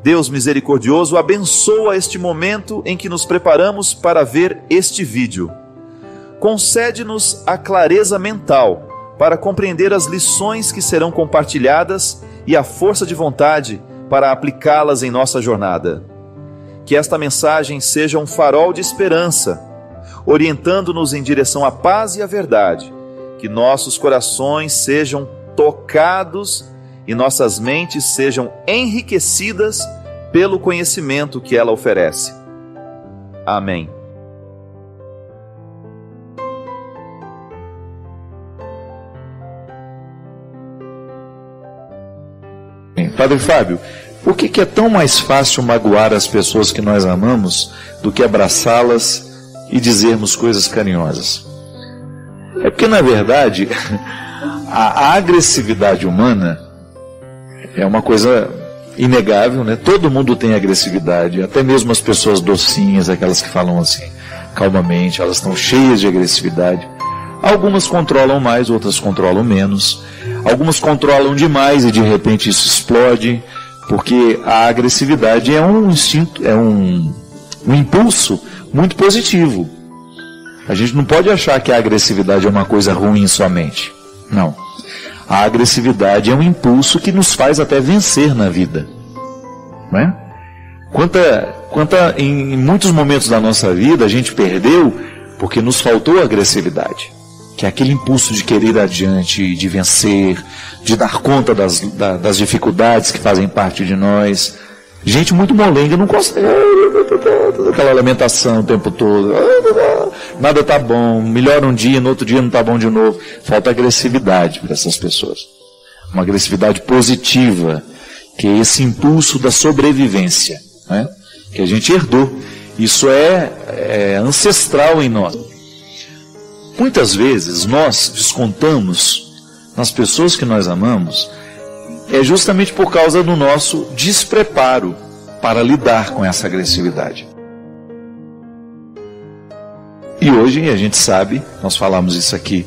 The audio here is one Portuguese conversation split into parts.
Deus misericordioso, abençoa este momento em que nos preparamos para ver este vídeo. Concede-nos a clareza mental para compreender as lições que serão compartilhadas e a força de vontade para aplicá-las em nossa jornada. Que esta mensagem seja um farol de esperança, orientando-nos em direção à paz e à verdade. Que nossos corações sejam tocados e nossas mentes sejam enriquecidas pelo conhecimento que ela oferece. Amém. Padre Fábio, por que é tão mais fácil magoar as pessoas que nós amamos do que abraçá-las e dizermos coisas carinhosas? É porque, na verdade, a agressividade humana é uma coisa inegável, né? Todo mundo tem agressividade, até mesmo as pessoas docinhas, aquelas que falam assim, calmamente, elas estão cheias de agressividade. Algumas controlam mais, outras controlam menos. Algumas controlam demais e de repente isso explode, porque a agressividade é um instinto, é um impulso muito positivo. A gente não pode achar que a agressividade é uma coisa ruim somente. Não. A agressividade é um impulso que nos faz até vencer na vida. Não é? Em muitos momentos da nossa vida a gente perdeu porque nos faltou agressividade. Que é aquele impulso de querer ir adiante, de vencer, de dar conta das dificuldades que fazem parte de nós. Gente muito molenga não consegue, aquela lamentação o tempo todo, nada tá bom, melhora um dia, no outro dia não tá bom de novo. Falta agressividade para essas pessoas. Uma agressividade positiva, que é esse impulso da sobrevivência, né? Que a gente herdou. Isso é ancestral em nós. Muitas vezes nós descontamos nas pessoas que nós amamos justamente por causa do nosso despreparo para lidar com essa agressividade. E hoje a gente sabe, nós falamos isso aqui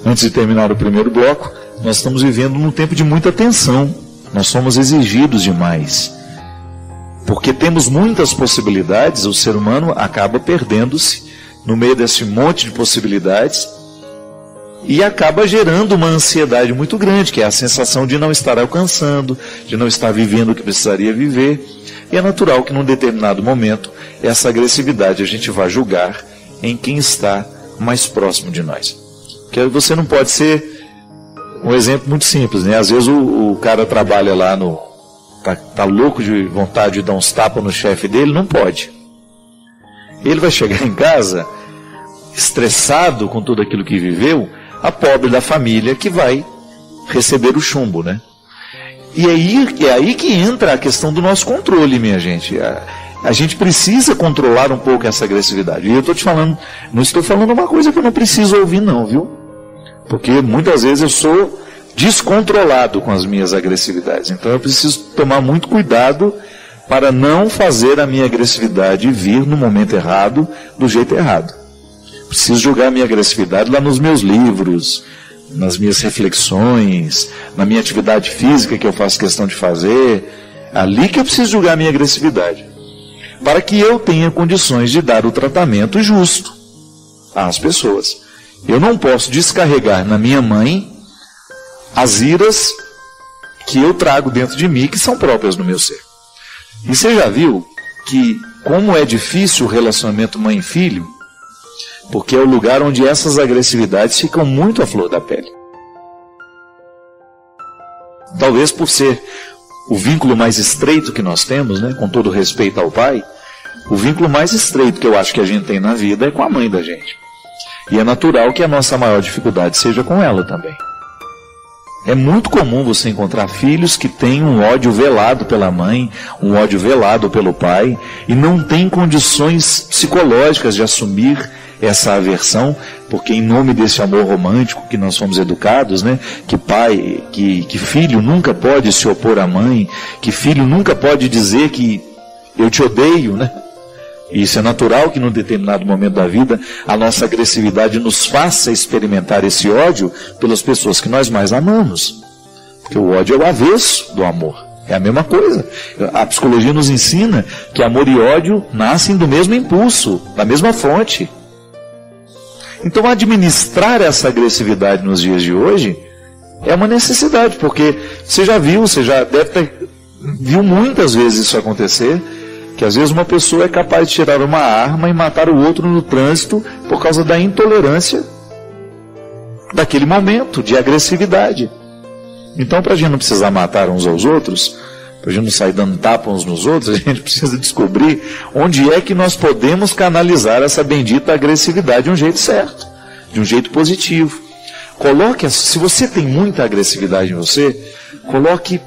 antes de terminar o primeiro bloco, nós estamos vivendo num tempo de muita tensão, nós somos exigidos demais. Porque temos muitas possibilidades, o ser humano acaba perdendo-se no meio desse monte de possibilidades e acaba gerando uma ansiedade muito grande, que é a sensação de não estar alcançando, de não estar vivendo o que precisaria viver. E é natural que num determinado momento essa agressividade a gente vá julgar em quem está mais próximo de nós. Porque você não pode ser um exemplo muito simples, né? Às vezes o cara trabalha lá tá louco de vontade de dar uns tapas no chefe dele, não pode. Ele vai chegar em casa estressado com tudo aquilo que viveu, a pobre da família que vai receber o chumbo, né? E é aí que entra a questão do nosso controle, minha gente. A gente precisa controlar um pouco essa agressividade. E eu estou te falando, não estou falando uma coisa que eu não preciso ouvir não, viu? Porque muitas vezes eu sou descontrolado com as minhas agressividades. Então eu preciso tomar muito cuidado para não fazer a minha agressividade vir no momento errado, do jeito errado. Preciso jogar a minha agressividade lá nos meus livros, nas minhas reflexões, na minha atividade física que eu faço questão de fazer. Ali que eu preciso jogar a minha agressividade, para que eu tenha condições de dar o tratamento justo às pessoas. Eu não posso descarregar na minha mãe as iras que eu trago dentro de mim, que são próprias do meu ser. E você já viu que como é difícil o relacionamento mãe-filho, porque é o lugar onde essas agressividades ficam muito à flor da pele. Talvez por ser o vínculo mais estreito que nós temos, né, com todo respeito ao pai, o vínculo mais estreito que eu acho que a gente tem na vida é com a mãe da gente. E é natural que a nossa maior dificuldade seja com ela também. É muito comum você encontrar filhos que têm um ódio velado pela mãe, um ódio velado pelo pai, e não têm condições psicológicas de assumir essa aversão, porque em nome desse amor romântico que nós fomos educados, né, que filho nunca pode se opor à mãe, que filho nunca pode dizer que eu te odeio, né? Isso é natural que num determinado momento da vida a nossa agressividade nos faça experimentar esse ódio pelas pessoas que nós mais amamos. Porque o ódio é o avesso do amor. É a mesma coisa. A psicologia nos ensina que amor e ódio nascem do mesmo impulso, da mesma fonte. Então, administrar essa agressividade nos dias de hoje é uma necessidade, porque você já deve ter viu muitas vezes isso acontecer, que às vezes uma pessoa é capaz de tirar uma arma e matar o outro no trânsito por causa da intolerância daquele momento de agressividade. Então, para a gente não precisar matar uns aos outros, para a gente não sair dando tapa uns nos outros, a gente precisa descobrir onde é que nós podemos canalizar essa bendita agressividade de um jeito certo, de um jeito positivo. Se você tem muita agressividade em você, coloque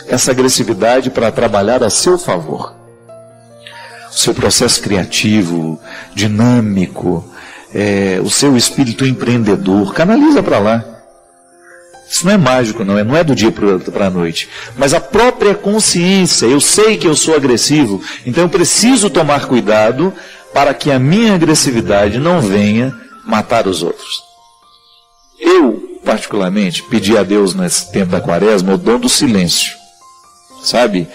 essa agressividade para trabalhar a seu favor. O seu processo criativo, dinâmico, o seu espírito empreendedor, canaliza para lá. Isso não é mágico, não é do dia para a noite. Mas a própria consciência, eu sei que eu sou agressivo, então eu preciso tomar cuidado para que a minha agressividade não venha matar os outros. Eu, particularmente, pedi a Deus nesse tempo da quaresma o dom do silêncio, sabe?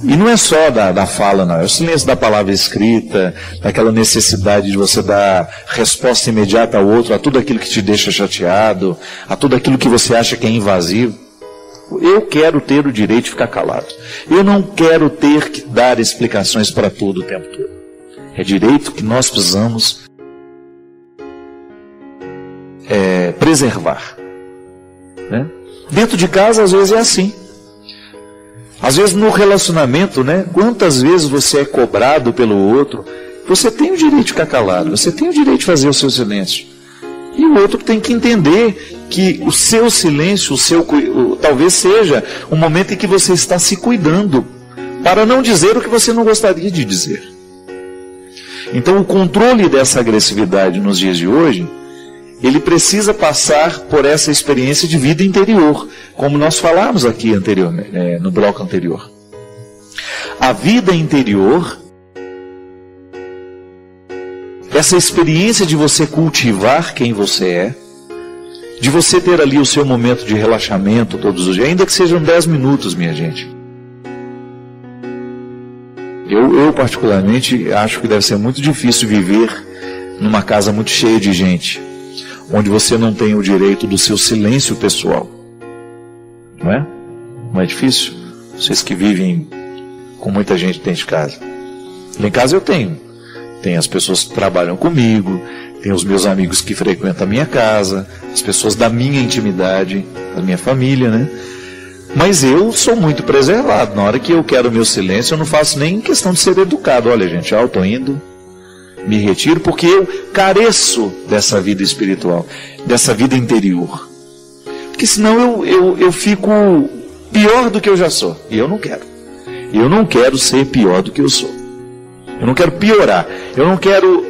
E não é só da fala, não. É o silêncio da palavra escrita, daquela necessidade de você dar resposta imediata ao outro, a tudo aquilo que te deixa chateado, a tudo aquilo que você acha que é invasivo. Eu quero ter o direito de ficar calado. Eu não quero ter que dar explicações para tudo o tempo todo. É direito que nós precisamos preservar. Né? Dentro de casa, às vezes, é assim. Às vezes no relacionamento, né? Quantas vezes você é cobrado pelo outro, você tem o direito de ficar calado, você tem o direito de fazer o seu silêncio. E o outro tem que entender que o seu silêncio, talvez seja um momento em que você está se cuidando, para não dizer o que você não gostaria de dizer. Então o controle dessa agressividade nos dias de hoje, ele precisa passar por essa experiência de vida interior, como nós falamos aqui anteriormente, no bloco anterior. A vida interior, essa experiência de você cultivar quem você é, de você ter ali o seu momento de relaxamento todos os dias, ainda que sejam 10 minutos, minha gente. Eu particularmente acho que deve ser muito difícil viver numa casa muito cheia de gente, onde você não tem o direito do seu silêncio pessoal. Não é? Não é difícil? Vocês que vivem com muita gente dentro de casa. Lá em casa eu tenho. Tem as pessoas que trabalham comigo, tem os meus amigos que frequentam a minha casa, as pessoas da minha intimidade, da minha família, né? Mas eu sou muito preservado. Na hora que eu quero o meu silêncio, eu não faço nem questão de ser educado. Olha, gente, eu estou indo, me retiro, porque eu careço dessa vida espiritual, dessa vida interior. Porque senão eu fico pior do que eu já sou. E eu não quero. Eu não quero ser pior do que eu sou. Eu não quero piorar. Eu não quero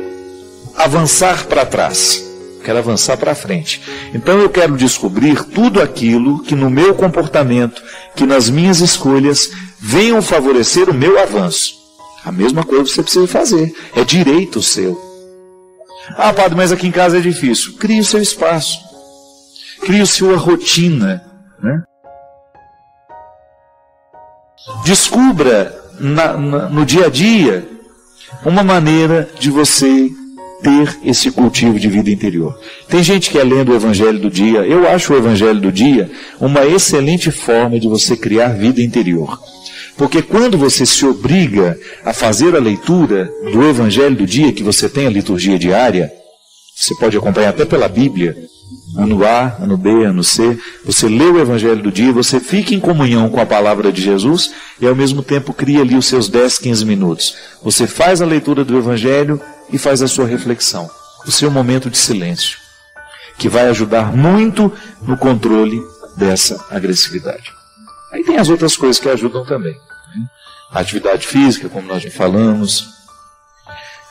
avançar para trás. Eu quero avançar para frente. Então eu quero descobrir tudo aquilo que no meu comportamento, que nas minhas escolhas, venham favorecer o meu avanço. A mesma coisa você precisa fazer. É direito seu. Ah, padre, mas aqui em casa é difícil. Crie o seu espaço. Crie a sua rotina. Né? Descubra no dia a dia uma maneira de você ter esse cultivo de vida interior. Tem gente que é lendo o Evangelho do Dia. Eu acho o Evangelho do Dia uma excelente forma de você criar vida interior. Porque quando você se obriga a fazer a leitura do Evangelho do Dia, que você tem a liturgia diária, você pode acompanhar até pela Bíblia, ano A, ano B, ano C, você lê o Evangelho do Dia, você fica em comunhão com a palavra de Jesus e ao mesmo tempo cria ali os seus 10, 15 minutos. Você faz a leitura do Evangelho e faz a sua reflexão, o seu momento de silêncio, que vai ajudar muito no controle dessa agressividade. Aí tem as outras coisas que ajudam também. A atividade física, como nós já falamos,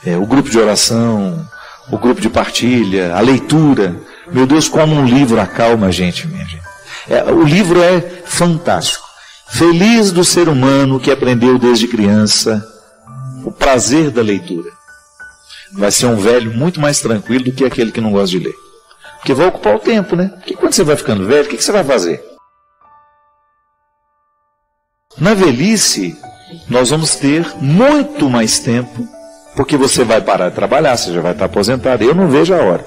o grupo de oração, o grupo de partilha, a leitura. Meu Deus, como um livro acalma a gente, minha gente. O livro é fantástico. Feliz do ser humano que aprendeu desde criança o prazer da leitura. Vai ser um velho muito mais tranquilo do que aquele que não gosta de ler. Porque vai ocupar o tempo, né? Porque quando você vai ficando velho, o que você vai fazer? Na velhice, nós vamos ter muito mais tempo, porque você vai parar de trabalhar, você já vai estar aposentado. Eu não vejo a hora.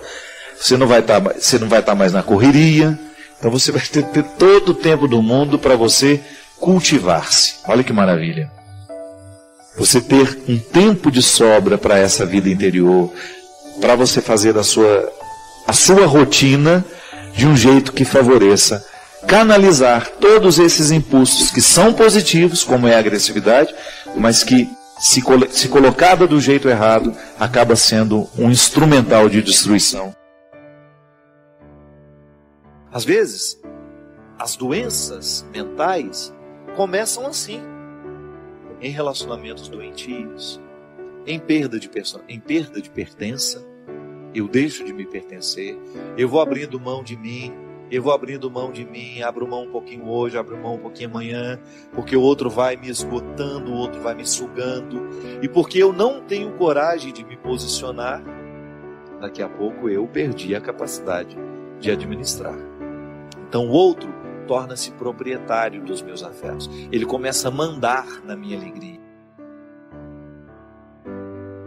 Você não vai estar mais na correria, então você vai ter todo o tempo do mundo para você cultivar-se. Olha que maravilha. Você ter um tempo de sobra para essa vida interior, para você fazer a sua rotina de um jeito que favoreça canalizar todos esses impulsos que são positivos, como é a agressividade, mas que, se colocada do jeito errado, acaba sendo um instrumental de destruição. Às vezes, as doenças mentais começam assim, em relacionamentos doentios, em perda de pertença. Eu deixo de me pertencer, eu vou abrindo mão de mim, abro mão um pouquinho hoje, abro mão um pouquinho amanhã, porque o outro vai me esgotando, o outro vai me sugando, e porque eu não tenho coragem de me posicionar, daqui a pouco eu perdi a capacidade de administrar. Então o outro torna-se proprietário dos meus afetos, ele começa a mandar na minha alegria.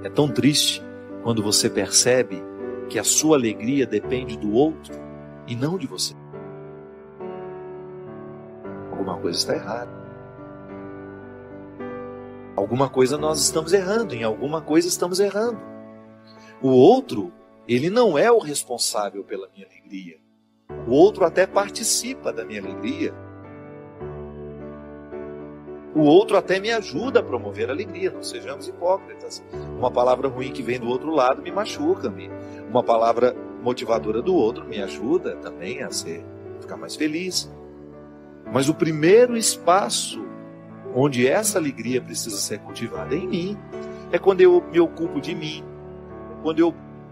É tão triste quando você percebe que a sua alegria depende do outro e não de você. Alguma coisa está errada. Alguma coisa nós estamos errando, em alguma coisa estamos errando. O outro, ele não é o responsável pela minha alegria. O outro até participa da minha alegria. O outro até me ajuda a promover a alegria, não sejamos hipócritas. Uma palavra ruim que vem do outro lado me machuca. Uma palavra motivadora do outro me ajuda também a ficar mais feliz. Mas o primeiro espaço onde essa alegria precisa ser cultivada é em mim. É quando eu me ocupo de mim. Quando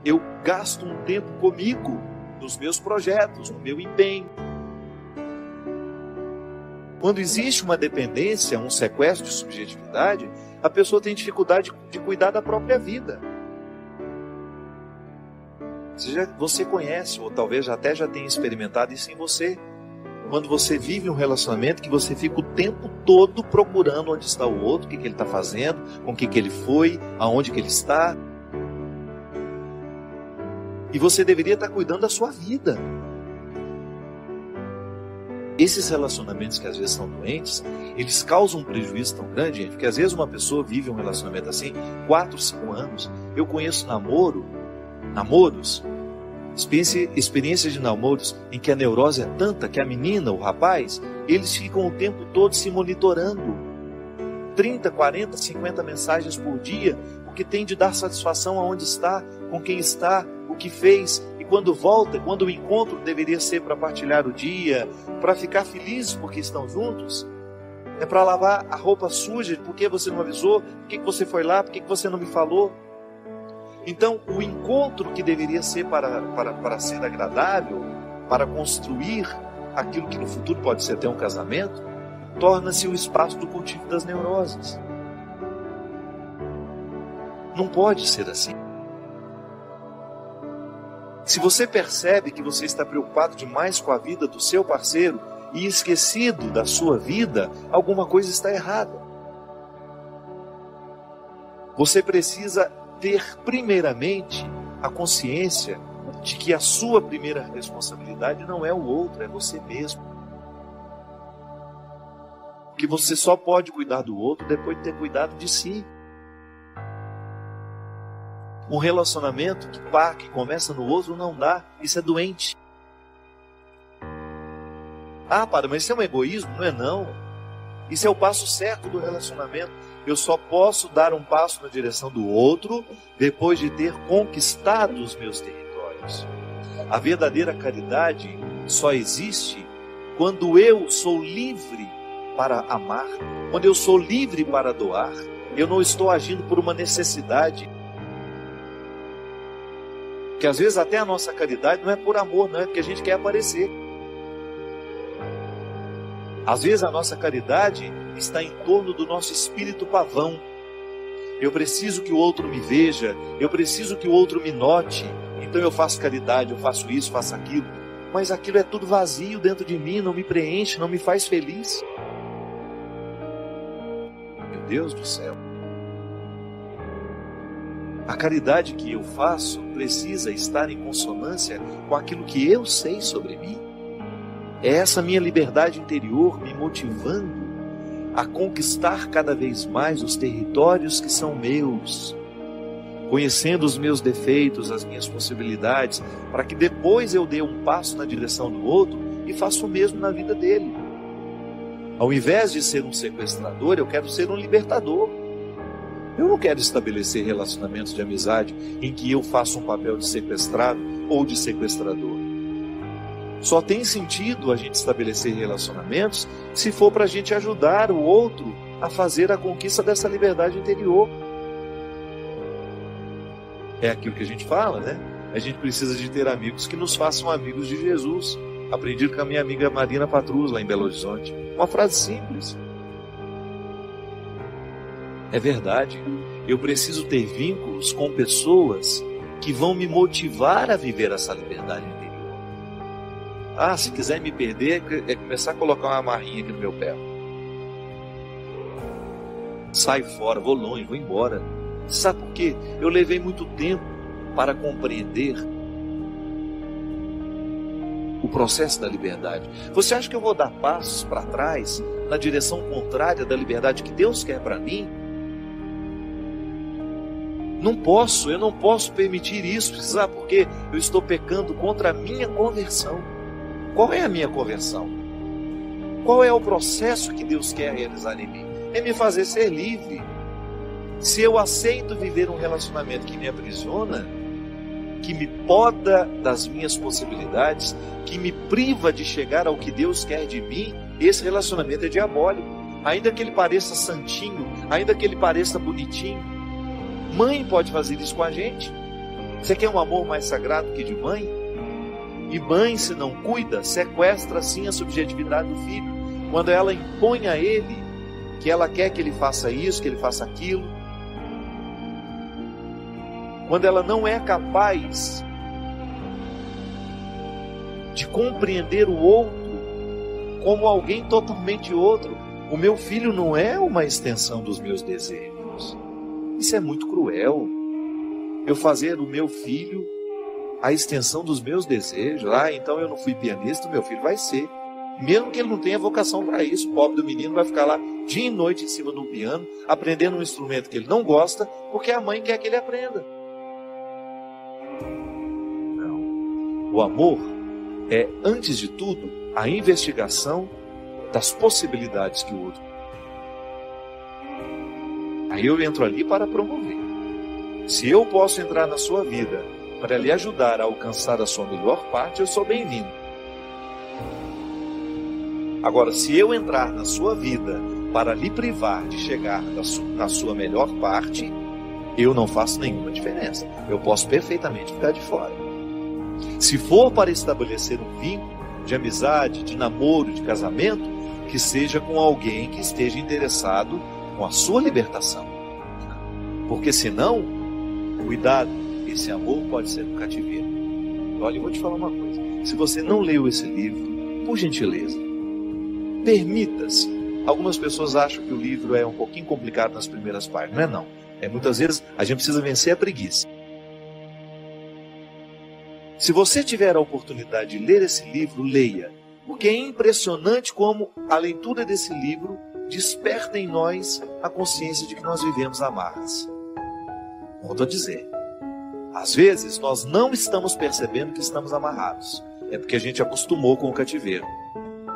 eu gasto um tempo comigo, nos meus projetos, no meu empenho. Quando existe uma dependência, um sequestro de subjetividade, a pessoa tem dificuldade de cuidar da própria vida. Você conhece, ou talvez até já tenha experimentado isso em você. Quando você vive um relacionamento que você fica o tempo todo procurando onde está o outro, o que ele está fazendo, com o que ele foi, aonde que ele está. E você deveria estar cuidando da sua vida. Esses relacionamentos que às vezes são doentes, eles causam um prejuízo tão grande, gente, porque às vezes uma pessoa vive um relacionamento assim, 4, 5 anos. Eu conheço namoros, experiências de namoros em que a neurose é tanta que a menina, o rapaz, eles ficam o tempo todo se monitorando. 30, 40, 50 mensagens por dia, porque tem de dar satisfação aonde está, com quem está, o que fez, e quando volta, quando o encontro deveria ser para partilhar o dia, para ficar felizes porque estão juntos, é para lavar a roupa suja, por que você não avisou, por que você foi lá, por que você não me falou. Então o encontro que deveria ser para ser agradável, para construir aquilo que no futuro pode ser até um casamento, torna-se o espaço do cultivo das neuroses. Não pode ser assim. Se você percebe que você está preocupado demais com a vida do seu parceiro e esquecido da sua vida, alguma coisa está errada. Você precisa ter primeiramente a consciência de que a sua primeira responsabilidade não é o outro, é você mesmo. Que você só pode cuidar do outro depois de ter cuidado de si. Um relacionamento que começa no outro não dá, isso é doente. Ah, mas isso é um egoísmo? Não é não. Isso é o passo certo do relacionamento. Eu só posso dar um passo na direção do outro depois de ter conquistado os meus territórios. A verdadeira caridade só existe quando eu sou livre para amar, quando eu sou livre para doar. Eu não estou agindo por uma necessidade. Porque às vezes até a nossa caridade não é por amor, não é porque a gente quer aparecer. Às vezes a nossa caridade está em torno do nosso espírito pavão. Eu preciso que o outro me veja, eu preciso que o outro me note, então eu faço caridade, eu faço isso, faço aquilo. Mas aquilo é tudo vazio dentro de mim, não me preenche, não me faz feliz. Meu Deus do céu. A caridade que eu faço precisa estar em consonância com aquilo que eu sei sobre mim. É essa minha liberdade interior me motivando a conquistar cada vez mais os territórios que são meus, conhecendo os meus defeitos, as minhas possibilidades, para que depois eu dê um passo na direção do outro e faça o mesmo na vida dele. Ao invés de ser um sequestrador, eu quero ser um libertador. Eu não quero estabelecer relacionamentos de amizade em que eu faça um papel de sequestrado ou de sequestrador. Só tem sentido a gente estabelecer relacionamentos se for para a gente ajudar o outro a fazer a conquista dessa liberdade interior. É aquilo que a gente fala, né? A gente precisa de ter amigos que nos façam amigos de Jesus. Aprendi com a minha amiga Marina Patrus, lá em Belo Horizonte. Uma frase simples. É verdade. Eu preciso ter vínculos com pessoas que vão me motivar a viver essa liberdade interior. Ah, se quiser me perder, é começar a colocar uma amarrinha aqui no meu pé. Saio fora, vou longe, vou embora. Sabe por quê? Eu levei muito tempo para compreender o processo da liberdade. Você acha que eu vou dar passos para trás na direção contrária da liberdade que Deus quer para mim? Não posso, eu não posso permitir isso. Sabe por quê? Eu estou pecando contra a minha conversão. Qual é a minha conversão? Qual é o processo que Deus quer realizar em mim? É me fazer ser livre. Se eu aceito viver um relacionamento que me aprisiona, que me poda das minhas possibilidades, que me priva de chegar ao que Deus quer de mim, esse relacionamento é diabólico. Ainda que ele pareça santinho, ainda que ele pareça bonitinho. Mãe pode fazer isso com a gente. Você quer um amor mais sagrado que de mãe? E mãe, se não cuida, sequestra assim a subjetividade do filho. Quando ela impõe a ele que ela quer que ele faça isso, que ele faça aquilo. Quando ela não é capaz de compreender o outro como alguém totalmente outro. O meu filho não é uma extensão dos meus desejos. Isso é muito cruel. Eu fazer do meu filho a extensão dos meus desejos. Ah, então eu não fui pianista, o meu filho vai ser. Mesmo que ele não tenha vocação para isso, o pobre do menino vai ficar lá dia e noite em cima de um piano, aprendendo um instrumento que ele não gosta, porque a mãe quer que ele aprenda. Não. O amor é, antes de tudo, a investigação das possibilidades que o outro tem. Aí eu entro ali para promover. Se eu posso entrar na sua vida para lhe ajudar a alcançar a sua melhor parte, eu sou bem-vindo. Agora, se eu entrar na sua vida para lhe privar de chegar na sua melhor parte, eu não faço nenhuma diferença. Eu posso perfeitamente ficar de fora. Se for para estabelecer um vínculo de amizade, de namoro, de casamento, que seja com alguém que esteja interessado com a sua libertação. Porque senão, cuidado, esse amor pode ser um cativeiro. Olha, eu vou te falar uma coisa. Se você não leu esse livro, por gentileza, permita-se. Algumas pessoas acham que o livro é um pouquinho complicado nas primeiras páginas. Não é não. Muitas vezes a gente precisa vencer a preguiça. Se você tiver a oportunidade de ler esse livro, leia. Porque é impressionante como a leitura desse livro desperta em nós a consciência de que nós vivemos amarras. Volto a dizer. Às vezes nós não estamos percebendo que estamos amarrados. É porque a gente acostumou com o cativeiro.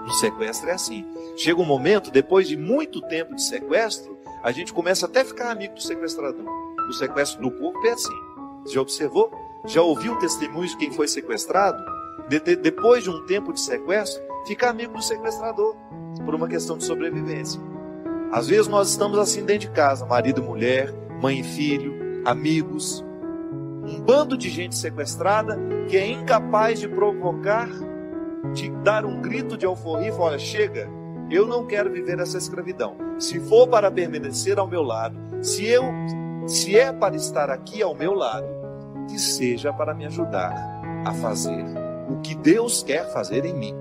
No sequestro é assim. Chega um momento, depois de muito tempo de sequestro, a gente começa até a ficar amigo do sequestrador. O sequestro do corpo é assim. Você já observou? Já ouviu testemunhos de quem foi sequestrado? Depois de um tempo de sequestro, fica amigo do sequestrador, por uma questão de sobrevivência. Às vezes nós estamos assim dentro de casa, marido e mulher, mãe e filho, amigos. Um bando de gente sequestrada que é incapaz de provocar, de dar um grito de alforria e falar: olha, chega, eu não quero viver essa escravidão. Se for para permanecer ao meu lado, se é para estar aqui ao meu lado, que seja para me ajudar a fazer o que Deus quer fazer em mim.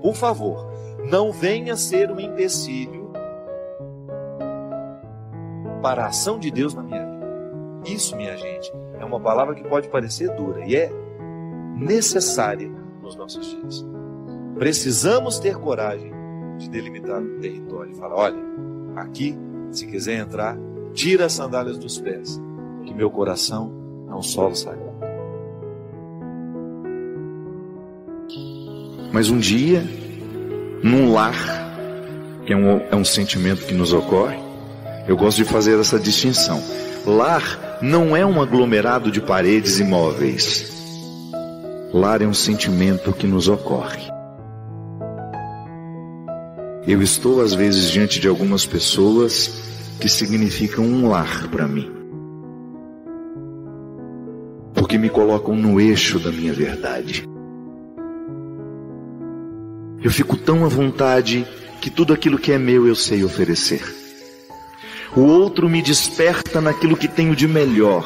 Por favor, não venha ser um empecilho para a ação de Deus na minha vida. Isso, minha gente, é uma palavra que pode parecer dura e é necessária nos nossos dias. Precisamos ter coragem de delimitar um território e falar: olha, aqui, se quiser entrar, tira as sandálias dos pés, que meu coração é um solo sagrado. Mas um dia, num lar, que é um sentimento que nos ocorre, eu gosto de fazer essa distinção. Lar não é um aglomerado de paredes e móveis. Lar é um sentimento que nos ocorre. Eu estou às vezes diante de algumas pessoas que significam um lar para mim, porque me colocam no eixo da minha verdade. Eu fico tão à vontade que tudo aquilo que é meu eu sei oferecer. O outro me desperta naquilo que tenho de melhor.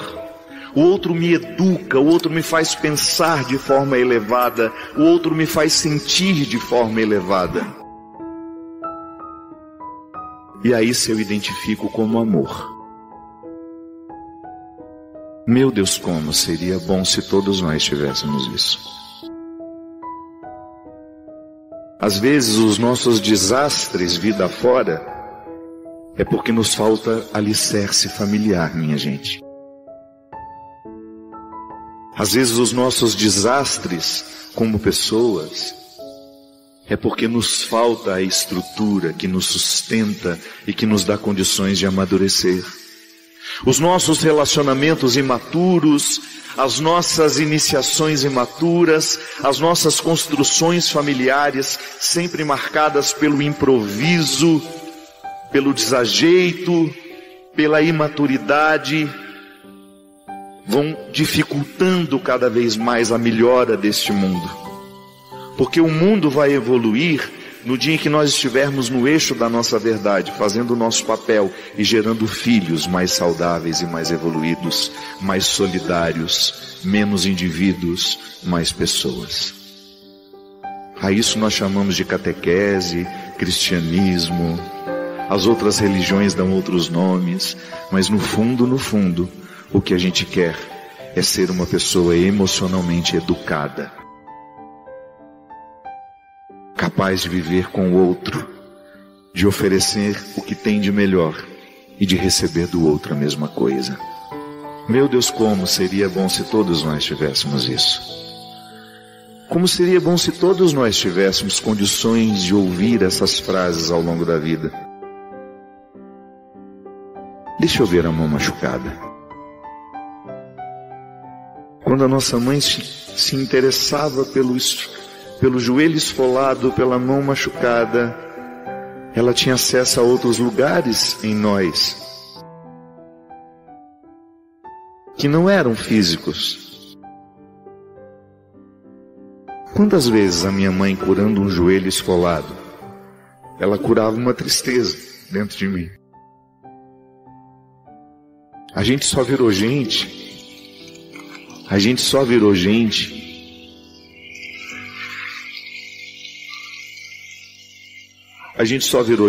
O outro me educa, o outro me faz pensar de forma elevada, o outro me faz sentir de forma elevada. E aí se eu identifico como amor. Meu Deus, como seria bom se todos nós tivéssemos isso. Às vezes os nossos desastres vida afora é porque nos falta alicerce familiar, minha gente. Às vezes os nossos desastres como pessoas é porque nos falta a estrutura que nos sustenta e que nos dá condições de amadurecer. Os nossos relacionamentos imaturos, as nossas iniciações imaturas, as nossas construções familiares sempre marcadas pelo improviso, pelo desajeito, pela imaturidade, vão dificultando cada vez mais a melhora deste mundo. Porque o mundo vai evoluir no dia em que nós estivermos no eixo da nossa verdade, fazendo o nosso papel e gerando filhos mais saudáveis e mais evoluídos, mais solidários, menos indivíduos, mais pessoas. A isso nós chamamos de catequese, cristianismo. As outras religiões dão outros nomes, mas no fundo, o que a gente quer é ser uma pessoa emocionalmente educada, capaz de viver com o outro, de oferecer o que tem de melhor e de receber do outro a mesma coisa. Meu Deus, como seria bom se todos nós tivéssemos isso. Como seria bom se todos nós tivéssemos condições de ouvir essas frases ao longo da vida. Deixa eu ver a mão machucada. Quando a nossa mãe se interessava pelo joelho esfolado, pela mão machucada, ela tinha acesso a outros lugares em nós, que não eram físicos. Quantas vezes a minha mãe, curando um joelho esfolado, ela curava uma tristeza dentro de mim. A gente só virou gente. A gente só virou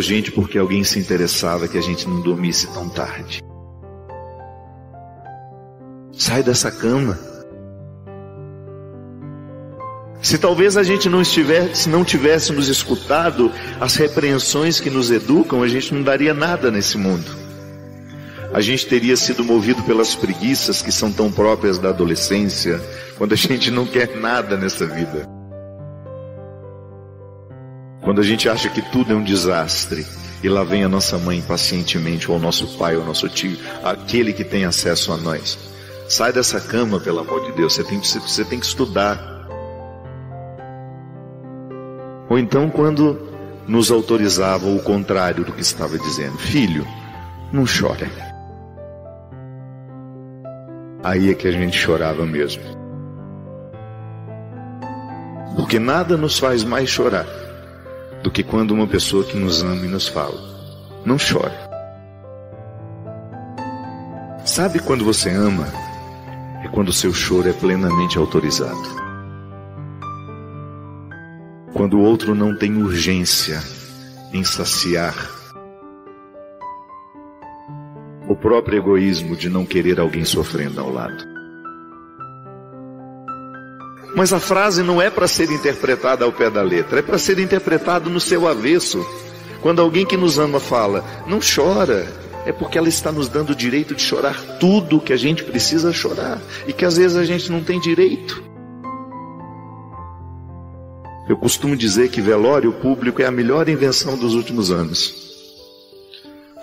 gente porque alguém se interessava que a gente não dormisse tão tarde. Sai dessa cama. Se talvez a gente se não tivéssemos escutado as repreensões que nos educam, a gente não daria nada nesse mundo. A gente teria sido movido pelas preguiças que são tão próprias da adolescência, quando a gente não quer nada nessa vida. Quando a gente acha que tudo é um desastre, e lá vem a nossa mãe pacientemente, ou o nosso pai, ou o nosso tio, aquele que tem acesso a nós. Sai dessa cama, pelo amor de Deus, você tem que estudar. Ou então quando nos autorizavam o contrário do que estava dizendo: filho, não chora. Aí é que a gente chorava mesmo. Porque nada nos faz mais chorar do que quando uma pessoa que nos ama e nos fala: não chore. Sabe quando você ama? É quando o seu choro é plenamente autorizado. Quando o outro não tem urgência em saciar o próprio egoísmo de não querer alguém sofrendo ao lado. Mas a frase não é para ser interpretada ao pé da letra, é para ser interpretada no seu avesso. Quando alguém que nos ama fala, não chora, é porque ela está nos dando o direito de chorar tudo que a gente precisa chorar, e que às vezes a gente não tem direito. Eu costumo dizer que velório público é a melhor invenção dos últimos anos.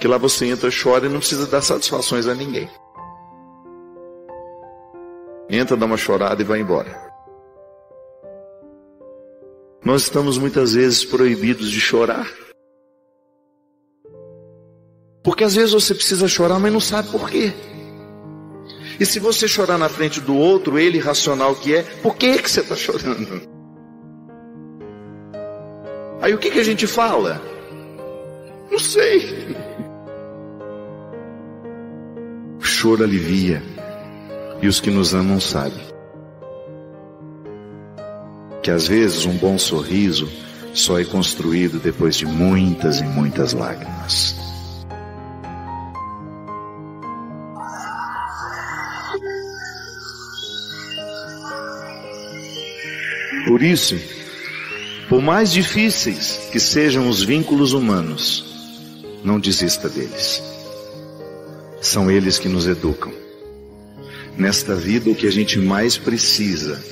Que lá você entra, chora e não precisa dar satisfações a ninguém. Entra, dá uma chorada e vai embora. Nós estamos muitas vezes proibidos de chorar. Porque às vezes você precisa chorar, mas não sabe por quê. E se você chorar na frente do outro, ele racional que é, por que você está chorando? Aí o que a gente fala? Não sei. O choro alivia, e os que nos amam sabem que às vezes um bom sorriso só é construído depois de muitas e muitas lágrimas. Por isso, por mais difíceis que sejam os vínculos humanos, não desista deles. São eles que nos educam. Nesta vida, o que a gente mais precisa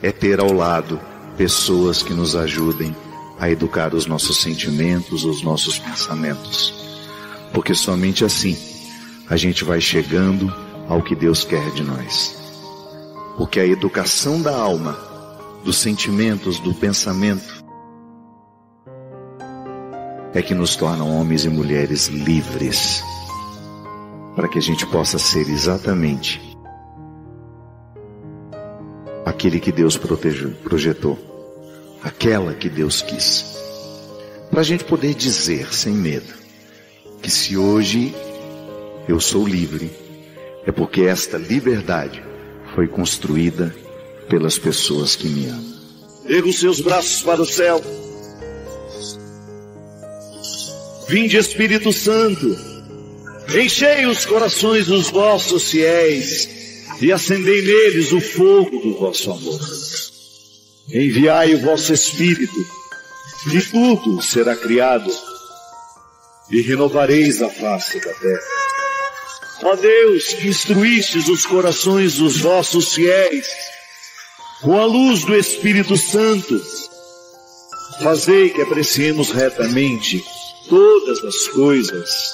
é ter ao lado pessoas que nos ajudem a educar os nossos sentimentos, os nossos pensamentos. Porque somente assim a gente vai chegando ao que Deus quer de nós. Porque a educação da alma, dos sentimentos, do pensamento, é que nos tornam homens e mulheres livres, para que a gente possa ser exatamente aquele que Deus projetou, aquela que Deus quis. Para a gente poder dizer sem medo que se hoje eu sou livre, é porque esta liberdade foi construída pelas pessoas que me amam. Erga os seus braços para o céu. Vinde, Espírito Santo, enchei os corações dos vossos fiéis e acendei neles o fogo do vosso amor. Enviai o vosso Espírito, e tudo será criado, e renovareis a face da terra. Ó Deus, que instruístes os corações dos vossos fiéis, com a luz do Espírito Santo, fazei que apreciemos retamente todas as coisas,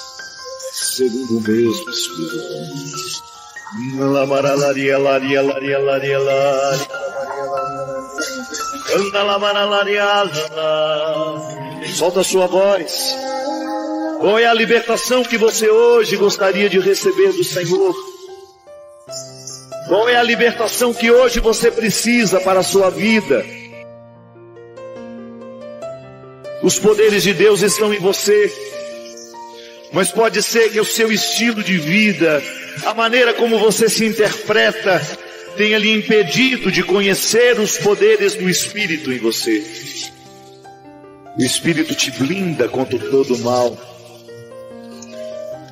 segundo o mesmo Espírito. Solta a sua voz. Qual é a libertação que você hoje gostaria de receber do Senhor? Qual é a libertação que hoje você precisa para a sua vida? Os poderes de Deus estão em você, mas pode ser que o seu estilo de vida, a maneira como você se interpreta, tenha lhe impedido de conhecer os poderes do Espírito em você. O Espírito te blinda contra todo o mal.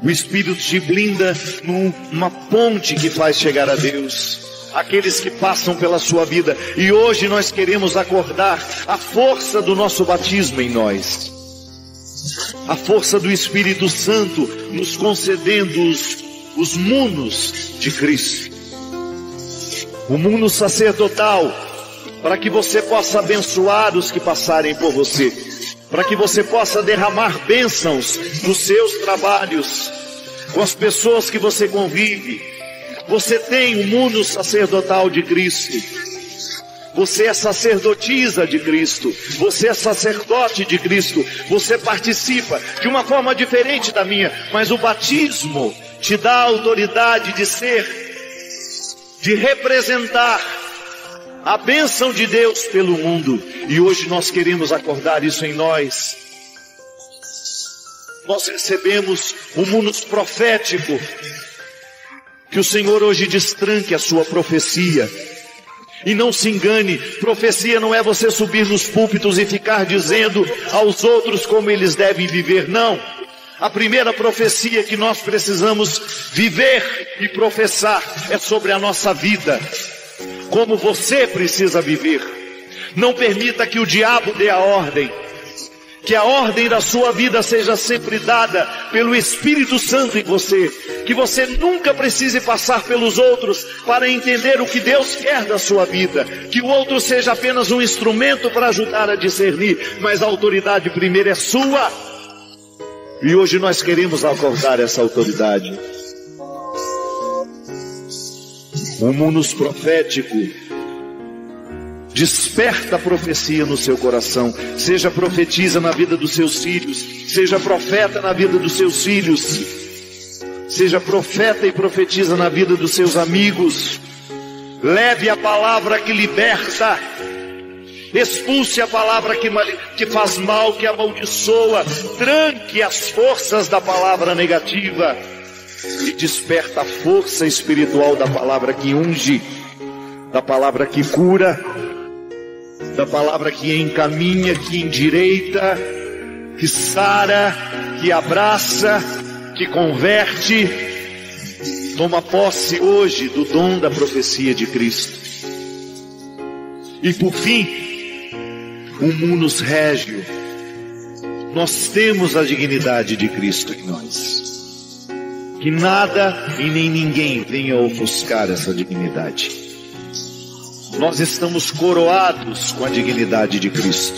O Espírito te blinda numa ponte que faz chegar a Deus. Aqueles que passam pela sua vida. E hoje nós queremos acordar a força do nosso batismo em nós. A força do Espírito Santo nos concedendo os munos de Cristo. O muno sacerdotal, para que você possa abençoar os que passarem por você. Para que você possa derramar bênçãos nos seus trabalhos, com as pessoas que você convive. Você tem o mundo sacerdotal de Cristo. Você é sacerdotisa de Cristo. Você é sacerdote de Cristo. Você participa de uma forma diferente da minha, mas o batismo te dá a autoridade de ser, de representar a bênção de Deus pelo mundo. E hoje nós queremos acordar isso em nós. Nós recebemos o munus profético. Que o Senhor hoje destranque a sua profecia. E não se engane, profecia não é você subir nos púlpitos e ficar dizendo aos outros como eles devem viver, não. A primeira profecia que nós precisamos viver e professar é sobre a nossa vida. Como você precisa viver. Não permita que o diabo dê a ordem. Que a ordem da sua vida seja sempre dada pelo Espírito Santo em você. Que você nunca precise passar pelos outros para entender o que Deus quer da sua vida. Que o outro seja apenas um instrumento para ajudar a discernir. Mas a autoridade primeiro é sua. E hoje nós queremos acordar essa autoridade. O munus profético desperta a profecia no seu coração. Seja profetiza na vida dos seus filhos. Seja profeta na vida dos seus filhos. Seja profeta e profetiza na vida dos seus amigos. Leve a palavra que liberta. Expulse a palavra que faz mal, que amaldiçoa. Tranque as forças da palavra negativa. E desperta a força espiritual da palavra que unge. Da palavra que cura. Da palavra que encaminha, que endireita, que sara, que abraça, que converte. Toma posse hoje do dom da profecia de Cristo. E por fim, o munus regio. Nós temos a dignidade de Cristo em nós. Que nada e nem ninguém venha ofuscar essa dignidade. Nós estamos coroados com a dignidade de Cristo.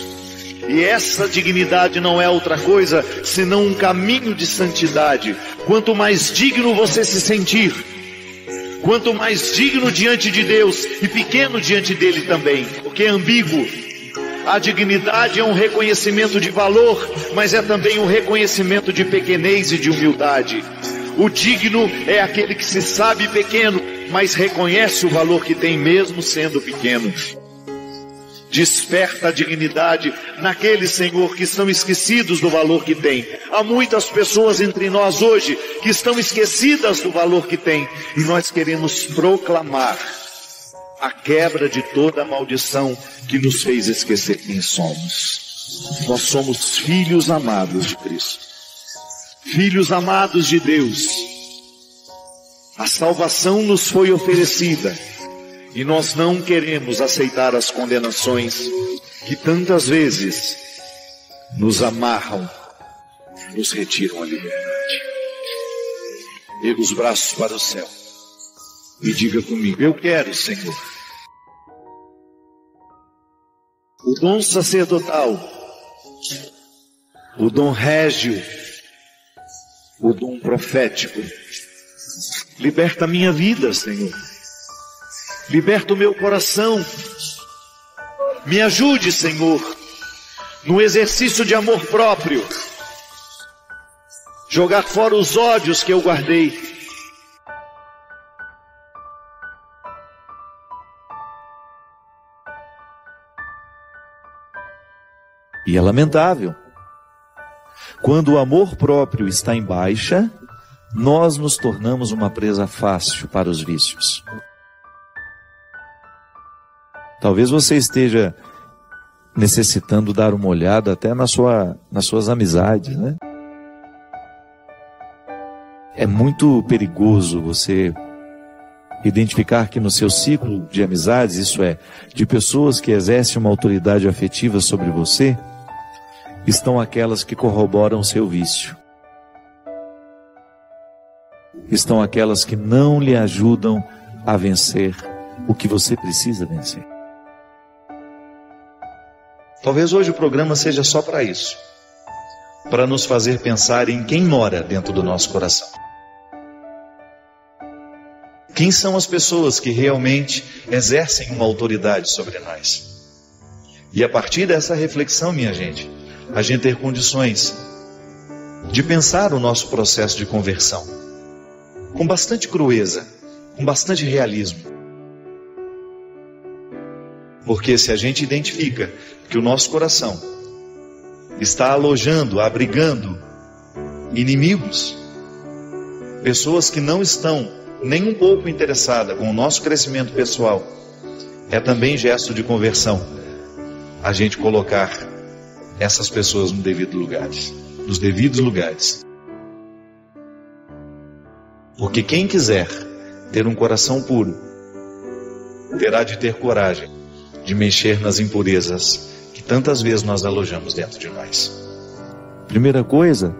E essa dignidade não é outra coisa senão um caminho de santidade. Quanto mais digno você se sentir, quanto mais digno diante de Deus e pequeno diante dele também, porque é ambíguo. A dignidade é um reconhecimento de valor, mas é também um reconhecimento de pequenez e de humildade. O digno é aquele que se sabe pequeno, mas reconhece o valor que tem mesmo sendo pequeno. Desperta a dignidade naqueles, Senhor, que estão esquecidos do valor que tem. Há muitas pessoas entre nós hoje que estão esquecidas do valor que tem. E nós queremos proclamar a quebra de toda a maldição que nos fez esquecer quem somos. Nós somos filhos amados de Cristo. Filhos amados de Deus. A salvação nos foi oferecida e nós não queremos aceitar as condenações que tantas vezes nos amarram, nos retiram a liberdade. Erga os braços para o céu e diga comigo: eu quero, Senhor, o dom sacerdotal, o dom régio, o dom profético. Liberta a minha vida, Senhor. Liberta o meu coração. Me ajude, Senhor, no exercício de amor próprio. Jogar fora os ódios que eu guardei. E é lamentável. Quando o amor próprio está em baixa, nós nos tornamos uma presa fácil para os vícios. Talvez você esteja necessitando dar uma olhada até nas suas amizades, né? É muito perigoso você identificar que no seu ciclo de amizades, isso é, de pessoas que exercem uma autoridade afetiva sobre você, estão aquelas que corroboram o seu vício. Estão aquelas que não lhe ajudam a vencer o que você precisa vencer. Talvez hoje o programa seja só para isso, para nos fazer pensar em quem mora dentro do nosso coração. Quem são as pessoas que realmente exercem uma autoridade sobre nós? E a partir dessa reflexão, minha gente, a gente ter condições de pensar o nosso processo de conversão com bastante crueza, com bastante realismo. Porque se a gente identifica que o nosso coração está alojando, abrigando inimigos, pessoas que não estão nem um pouco interessadas com o nosso crescimento pessoal, é também gesto de conversão a gente colocar essas pessoas nos devidos lugares. Porque quem quiser ter um coração puro, terá de ter coragem de mexer nas impurezas que tantas vezes nós alojamos dentro de nós. Primeira coisa,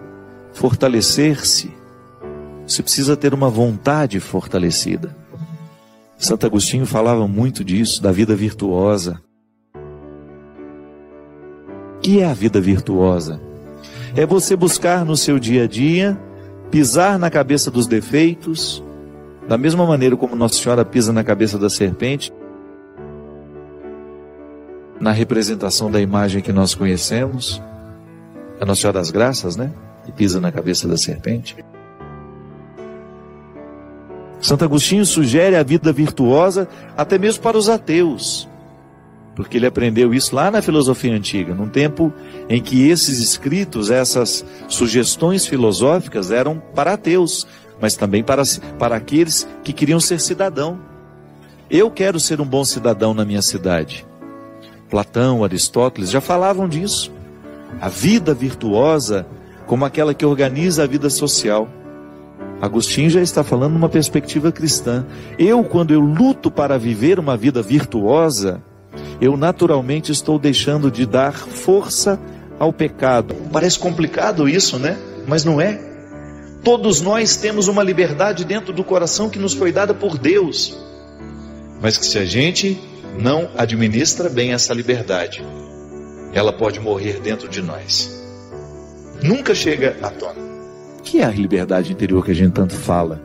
fortalecer-se. Você precisa ter uma vontade fortalecida. Santo Agostinho falava muito disso, da vida virtuosa. O que é a vida virtuosa? É você buscar no seu dia a dia, pisar na cabeça dos defeitos, da mesma maneira como Nossa Senhora pisa na cabeça da serpente, na representação da imagem que nós conhecemos, a Nossa Senhora das Graças, né? Que pisa na cabeça da serpente. Santo Agostinho sugere a vida virtuosa até mesmo para os ateus, porque ele aprendeu isso lá na filosofia antiga, num tempo em que esses escritos, essas sugestões filosóficas eram para ateus, mas também para aqueles que queriam ser cidadão. Eu quero ser um bom cidadão na minha cidade. Platão, Aristóteles já falavam disso. A vida virtuosa como aquela que organiza a vida social. Agostinho já está falando numa perspectiva cristã. Quando eu luto para viver uma vida virtuosa, eu naturalmente estou deixando de dar força ao pecado. Parece complicado isso, né? Mas não é. Todos nós temos uma liberdade dentro do coração que nos foi dada por Deus. Mas que se a gente não administra bem essa liberdade, ela pode morrer dentro de nós. Nunca chega à tona. O que é a liberdade interior que a gente tanto fala?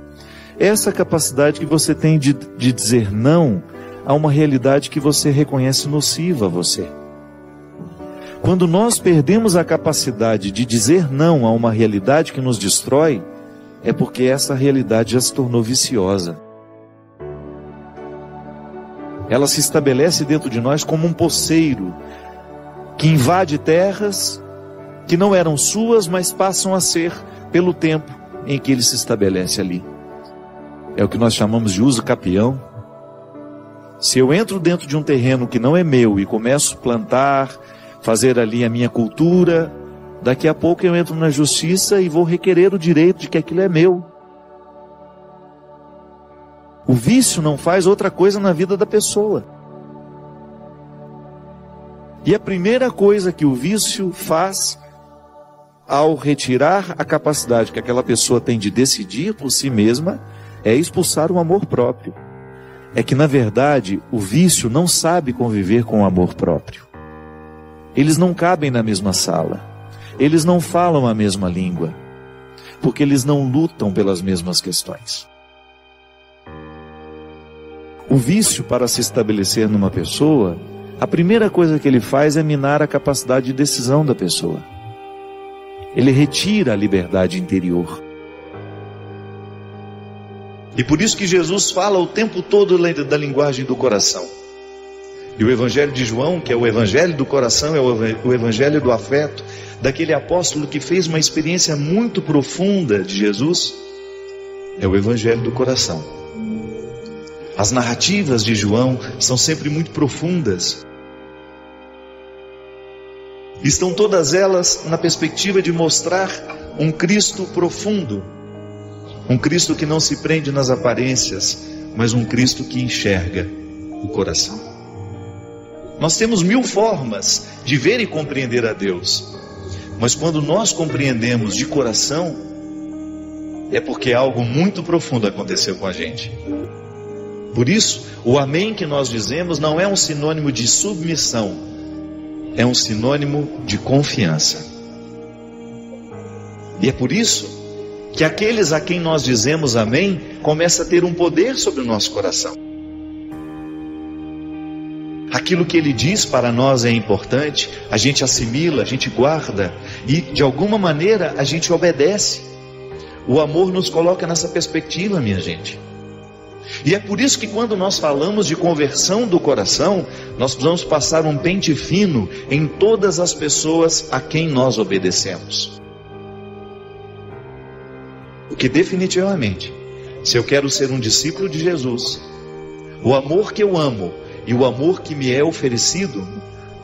É essa capacidade que você tem de dizer não a uma realidade que você reconhece nociva a você. Quando nós perdemos a capacidade de dizer não a uma realidade que nos destrói, é porque essa realidade já se tornou viciosa. Ela se estabelece dentro de nós como um poceiro que invade terras que não eram suas, mas passam a ser pelo tempo em que ele se estabelece ali. É o que nós chamamos de uso capião. Se eu entro dentro de um terreno que não é meu e começo a plantar, fazer ali a minha cultura, daqui a pouco eu entro na justiça e vou requerer o direito de que aquilo é meu. O vício não faz outra coisa na vida da pessoa. E a primeira coisa que o vício faz, ao retirar a capacidade que aquela pessoa tem de decidir por si mesma, é expulsar o amor próprio. É que, na verdade, o vício não sabe conviver com o amor próprio. Eles não cabem na mesma sala. Eles não falam a mesma língua. Porque eles não lutam pelas mesmas questões. O vício, para se estabelecer numa pessoa, a primeira coisa que ele faz é minar a capacidade de decisão da pessoa. Ele retira a liberdade interior. E por isso que Jesus fala o tempo todo da linguagem do coração. E o Evangelho de João, que é o Evangelho do coração, é o Evangelho do afeto, daquele apóstolo que fez uma experiência muito profunda de Jesus, é o Evangelho do coração. As narrativas de João são sempre muito profundas. Estão todas elas na perspectiva de mostrar um Cristo profundo. Um Cristo que não se prende nas aparências, mas um Cristo que enxerga o coração. Nós temos 1000 formas de ver e compreender a Deus. Mas quando nós compreendemos de coração, é porque algo muito profundo aconteceu com a gente. Por isso, o amém que nós dizemos não é um sinônimo de submissão, é um sinônimo de confiança. E é por isso que aqueles a quem nós dizemos amém, começam a ter um poder sobre o nosso coração. Aquilo que ele diz para nós é importante, a gente assimila, a gente guarda, e de alguma maneira a gente obedece. O amor nos coloca nessa perspectiva, minha gente. E é por isso que quando nós falamos de conversão do coração, nós precisamos passar um pente fino em todas as pessoas a quem nós obedecemos. Porque definitivamente, se eu quero ser um discípulo de Jesus, o amor que eu amo e o amor que me é oferecido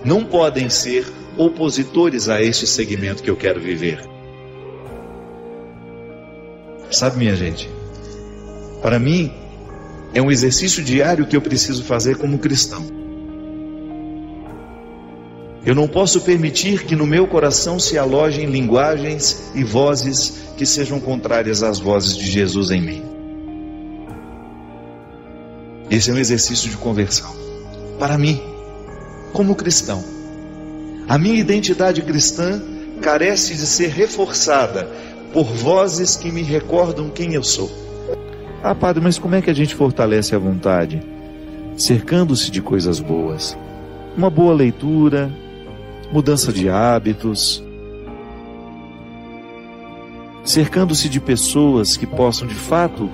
não podem ser opositores a este segmento que eu quero viver. Sabe, minha gente, Para mim, é um exercício diário que eu preciso fazer como cristão. Eu não posso permitir que no meu coração se alojem linguagens e vozes que sejam contrárias às vozes de Jesus em mim. Esse é um exercício de conversão. Para mim, como cristão, a minha identidade cristã carece de ser reforçada por vozes que me recordam quem eu sou. Ah, padre, mas como é que a gente fortalece a vontade? Cercando-se de coisas boas. Uma boa leitura, mudança de hábitos, cercando-se de pessoas que possam de fato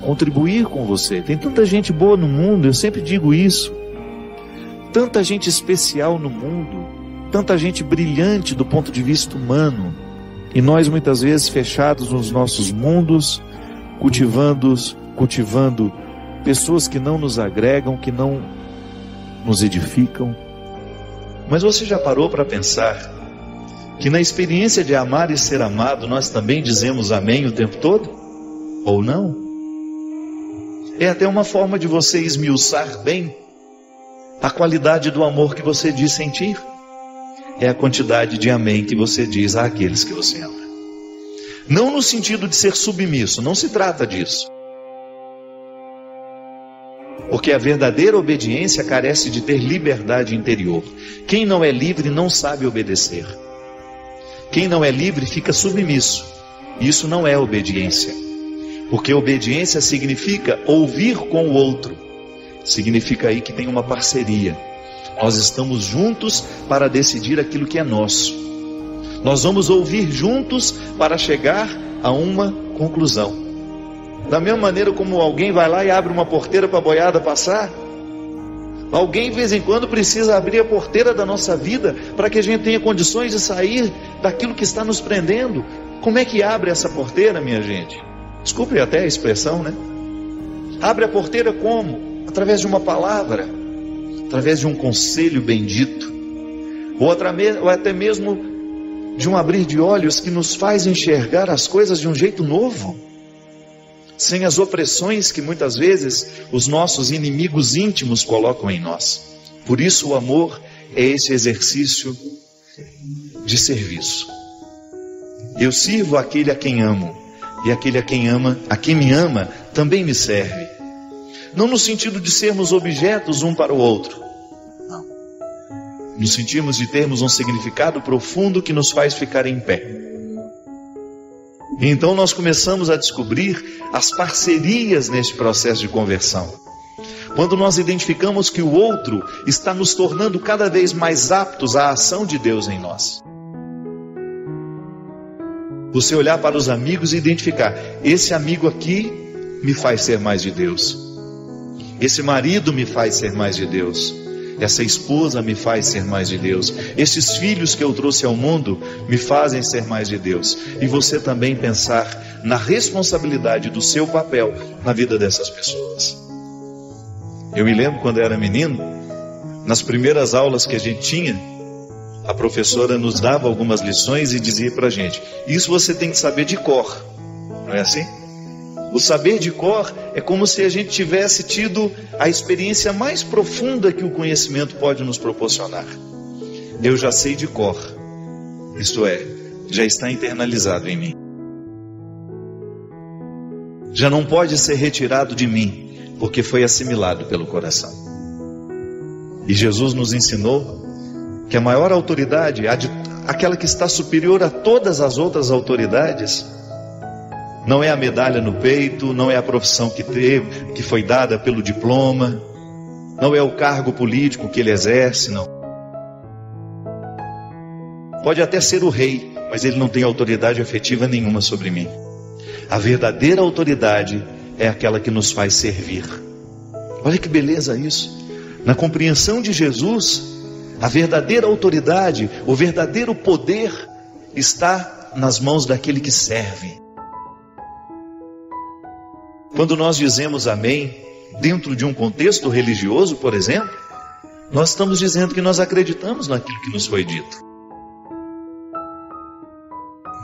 contribuir com você. Tem tanta gente boa no mundo, eu sempre digo isso. Tanta gente especial no mundo, tanta gente brilhante do ponto de vista humano. E nós muitas vezes fechados nos nossos mundos, cultivando pessoas que não nos agregam, que não nos edificam. Mas você já parou para pensar que na experiência de amar e ser amado, nós também dizemos amém o tempo todo? Ou não? É até uma forma de você esmiuçar bem a qualidade do amor que você diz sentir. É a quantidade de amém que você diz àqueles que você ama. Não no sentido de ser submisso, não se trata disso. Porque a verdadeira obediência carece de ter liberdade interior. Quem não é livre não sabe obedecer. Quem não é livre fica submisso. Isso não é obediência. Porque obediência significa ouvir com o outro. Significa aí que tem uma parceria. Nós estamos juntos para decidir aquilo que é nosso. Nós vamos ouvir juntos para chegar a uma conclusão. Da mesma maneira como alguém vai lá e abre uma porteira para a boiada passar, alguém de vez em quando precisa abrir a porteira da nossa vida para que a gente tenha condições de sair daquilo que está nos prendendo. Como é que abre essa porteira, minha gente? Desculpe até a expressão, né? Abre a porteira como? Através de uma palavra, através de um conselho bendito, ou até mesmo de um abrir de olhos que nos faz enxergar as coisas de um jeito novo, sem as opressões que muitas vezes os nossos inimigos íntimos colocam em nós. Por isso o amor é esse exercício de serviço. Eu sirvo aquele a quem amo, e aquele a quem me ama, também me serve. Não no sentido de sermos objetos um para o outro, não. No sentido de termos um significado profundo que nos faz ficar em pé. Então nós começamos a descobrir as parcerias neste processo de conversão. Quando nós identificamos que o outro está nos tornando cada vez mais aptos à ação de Deus em nós. Você olhar para os amigos e identificar: esse amigo aqui me faz ser mais de Deus. Esse marido me faz ser mais de Deus. Essa esposa me faz ser mais de Deus. Esses filhos que eu trouxe ao mundo me fazem ser mais de Deus. E você também pensar na responsabilidade do seu papel na vida dessas pessoas. Eu me lembro quando eu era menino, nas primeiras aulas que a gente tinha, a professora nos dava algumas lições e dizia para a gente: isso você tem que saber de cor. Não é assim? O saber de cor é como se a gente tivesse tido a experiência mais profunda que o conhecimento pode nos proporcionar. Eu já sei de cor, isto é, já está internalizado em mim. Já não pode ser retirado de mim, porque foi assimilado pelo coração. E Jesus nos ensinou que a maior autoridade, aquela que está superior a todas as outras autoridades, não é a medalha no peito, não é a profissão que foi dada pelo diploma, não é o cargo político que ele exerce, não. Pode até ser o rei, mas ele não tem autoridade afetiva nenhuma sobre mim. A verdadeira autoridade é aquela que nos faz servir. Olha que beleza isso. Na compreensão de Jesus, a verdadeira autoridade, o verdadeiro poder está nas mãos daquele que serve. Quando nós dizemos amém, dentro de um contexto religioso, por exemplo, nós estamos dizendo que nós acreditamos naquilo que nos foi dito.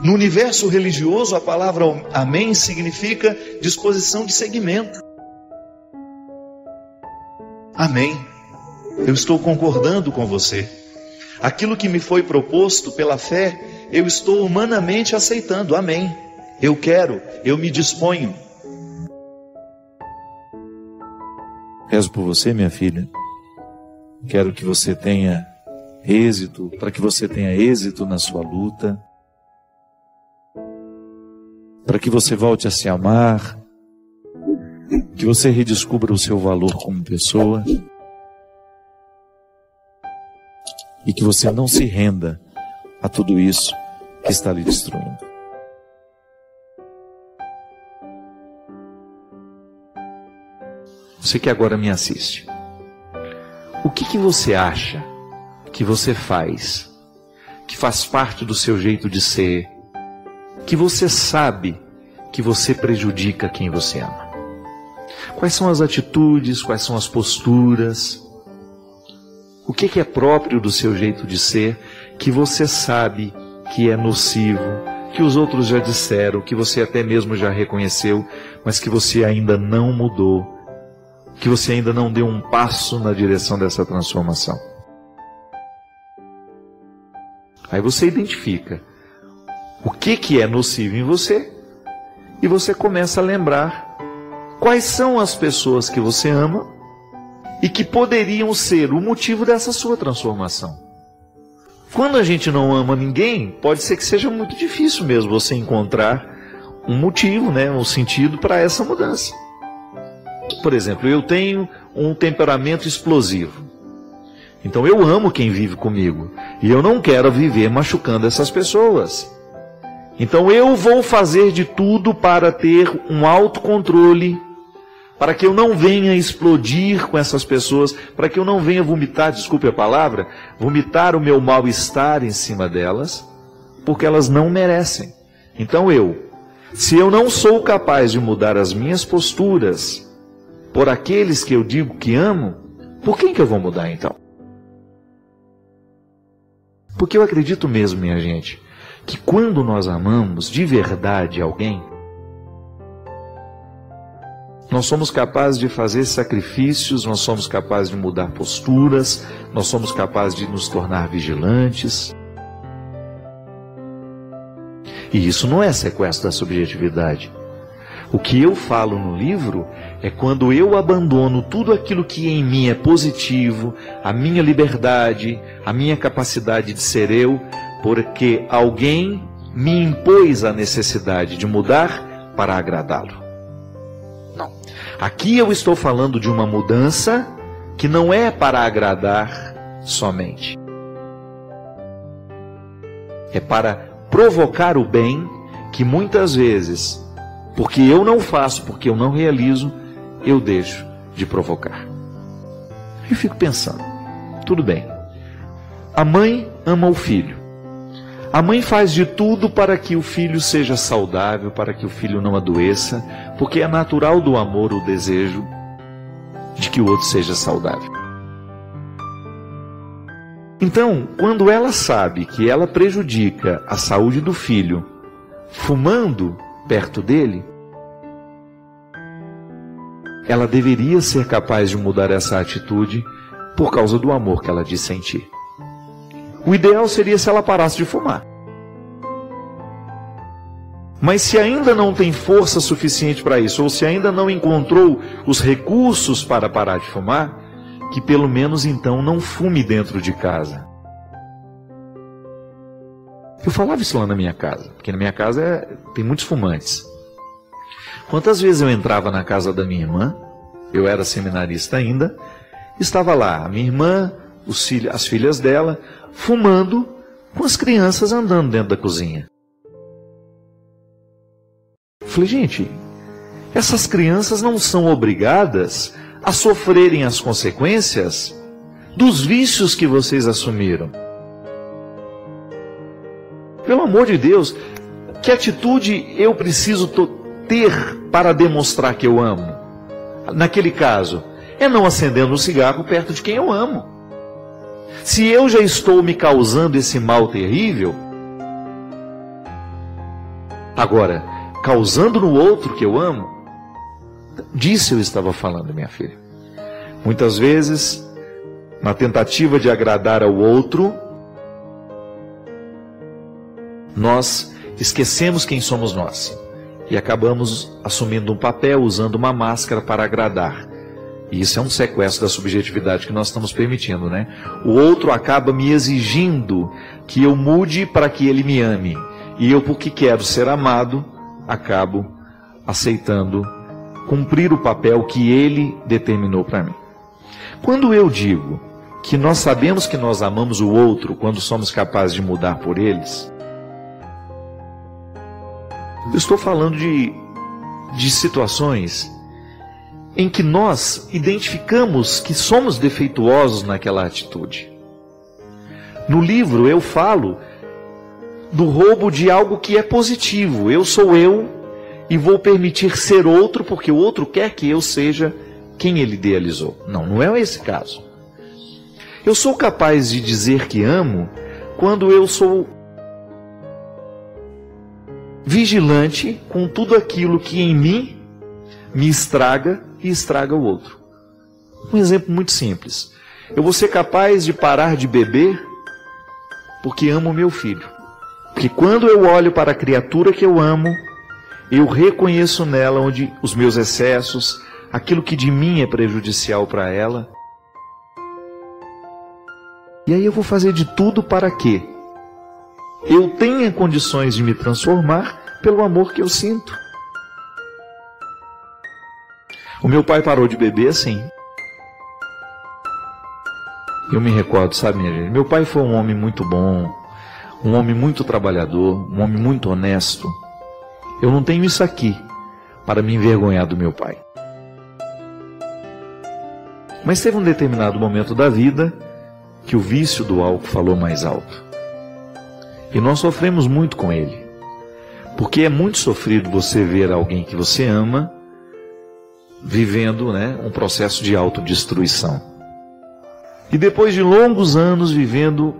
No universo religioso, a palavra amém significa disposição de seguimento. Amém. Eu estou concordando com você. Aquilo que me foi proposto pela fé, eu estou humanamente aceitando. Amém. Eu quero, eu me disponho. Rezo por você, minha filha. Quero que você tenha êxito, para que você tenha êxito na sua luta, para que você volte a se amar, que você redescubra o seu valor como pessoa e que você não se renda a tudo isso que está lhe destruindo. Você que agora me assiste, o que você acha que você faz, que faz parte do seu jeito de ser, que você sabe que você prejudica quem você ama? Quais são as atitudes, quais são as posturas? O que é próprio do seu jeito de ser, que você sabe que é nocivo, que os outros já disseram, que você até mesmo já reconheceu, mas que você ainda não mudou, que você ainda não deu um passo na direção dessa transformação? Aí você identifica o que é nocivo em você e você começa a lembrar quais são as pessoas que você ama e que poderiam ser o motivo dessa sua transformação. Quando a gente não ama ninguém, pode ser que seja muito difícil mesmo você encontrar um motivo, um sentido para essa mudança. Por exemplo, eu tenho um temperamento explosivo. Então eu amo quem vive comigo e eu não quero viver machucando essas pessoas. Então eu vou fazer de tudo para ter um autocontrole, para que eu não venha explodir com essas pessoas, para que eu não venha vomitar, desculpe a palavra, vomitar o meu mal-estar em cima delas, porque elas não merecem. Então se eu não sou capaz de mudar as minhas posturas por aqueles que eu digo que amo, por quem que eu vou mudar então? Porque eu acredito mesmo, minha gente, que quando nós amamos de verdade alguém, nós somos capazes de fazer sacrifícios, nós somos capazes de mudar posturas, nós somos capazes de nos tornar vigilantes. E isso não é sequestro da subjetividade. O que eu falo no livro é quando eu abandono tudo aquilo que em mim é positivo, a minha liberdade, a minha capacidade de ser eu, porque alguém me impôs a necessidade de mudar para agradá-lo. Não. Aqui eu estou falando de uma mudança que não é para agradar somente. É para provocar o bem que muitas vezes, porque eu não faço, porque eu não realizo, eu deixo de provocar. Eu fico pensando, tudo bem, a mãe ama o filho. A mãe faz de tudo para que o filho seja saudável, para que o filho não adoeça, porque é natural do amor o desejo de que o outro seja saudável. Então, quando ela sabe que ela prejudica a saúde do filho fumando perto dele, ela deveria ser capaz de mudar essa atitude por causa do amor que ela diz sentir. O ideal seria se ela parasse de fumar. Mas se ainda não tem força suficiente para isso, ou se ainda não encontrou os recursos para parar de fumar, que pelo menos então não fume dentro de casa. Eu falava isso lá na minha casa, porque na minha casa tem muitos fumantes. Quantas vezes eu entrava na casa da minha irmã, eu era seminarista ainda, estava lá a minha irmã, as filhas dela, fumando, com as crianças andando dentro da cozinha. Eu falei, gente, essas crianças não são obrigadas a sofrerem as consequências dos vícios que vocês assumiram. Pelo amor de Deus, que atitude eu preciso ter para demonstrar que eu amo? Naquele caso, é não acendendo um cigarro perto de quem eu amo. Se eu já estou me causando esse mal terrível, Agora, causando no outro que eu amo, disso eu estava falando, minha filha. Muitas vezes, na tentativa de agradar ao outro, nós esquecemos quem somos nós e acabamos assumindo um papel, usando uma máscara para agradar. E isso é um sequestro da subjetividade que nós estamos permitindo, né? O outro acaba me exigindo que eu mude para que ele me ame. E eu, porque quero ser amado, acabo aceitando cumprir o papel que ele determinou para mim. Quando eu digo que nós sabemos que nós amamos o outro quando somos capazes de mudar por eles, eu estou falando de situações em que nós identificamos que somos defeituosos naquela atitude. No livro eu falo do roubo de algo que é positivo. Eu sou eu e vou permitir ser outro porque o outro quer que eu seja quem ele idealizou. Não, não é esse caso. Eu sou capaz de dizer que amo quando eu sou vigilante com tudo aquilo que em mim me estraga e estraga o outro. Um exemplo muito simples. Eu vou ser capaz de parar de beber porque amo meu filho. Porque quando eu olho para a criatura que eu amo, eu reconheço nela onde os meus excessos, aquilo que de mim é prejudicial para ela. E aí eu vou fazer de tudo para que eu tenha condições de me transformar pelo amor que eu sinto. O meu pai parou de beber assim. Eu me recordo, sabe, minha gente? Meu pai foi um homem muito bom, um homem muito trabalhador, um homem muito honesto. Eu não tenho isso aqui para me envergonhar do meu pai. Mas teve um determinado momento da vida que o vício do álcool falou mais alto. E nós sofremos muito com ele. Porque é muito sofrido você ver alguém que você ama vivendo, um processo de autodestruição. E depois de longos anos vivendo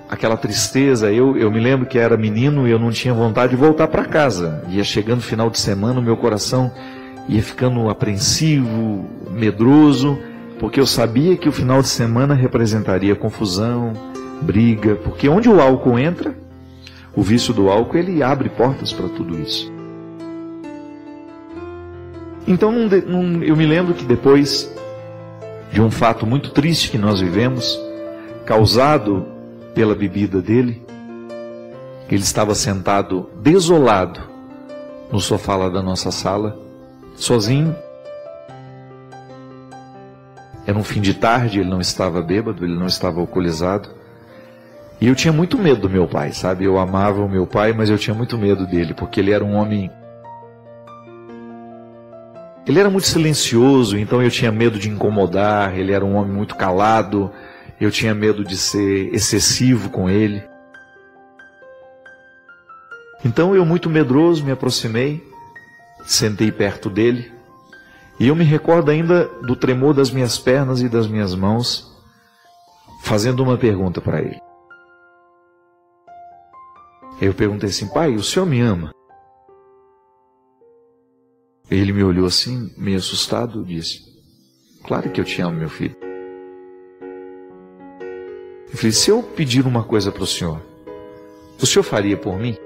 aquela tristeza, eu me lembro que era menino e eu não tinha vontade de voltar para casa. Ia chegando final de semana, o meu coração ia ficando apreensivo, medroso, porque eu sabia que o final de semana representaria confusão, briga, porque onde o álcool entra, o vício do álcool, ele abre portas para tudo isso. Então eu me lembro que depois de um fato muito triste que nós vivemos, causado pela bebida dele, ele estava sentado desolado no sofá lá da nossa sala, sozinho. Era um fim de tarde, ele não estava bêbado, ele não estava alcoolizado. E eu tinha muito medo do meu pai, sabe? Eu amava o meu pai, mas eu tinha muito medo dele, porque ele era um homem... Ele era muito silencioso, então eu tinha medo de incomodar. Ele era um homem muito calado, eu tinha medo de ser excessivo com ele. Então eu, muito medroso, me aproximei, sentei perto dele, e eu me recordo ainda do tremor das minhas pernas e das minhas mãos, fazendo uma pergunta para ele. Eu perguntei assim: pai, o senhor me ama? Ele me olhou assim, meio assustado, e disse: claro que eu te amo, meu filho. Eu falei: se eu pedir uma coisa para o senhor faria por mim?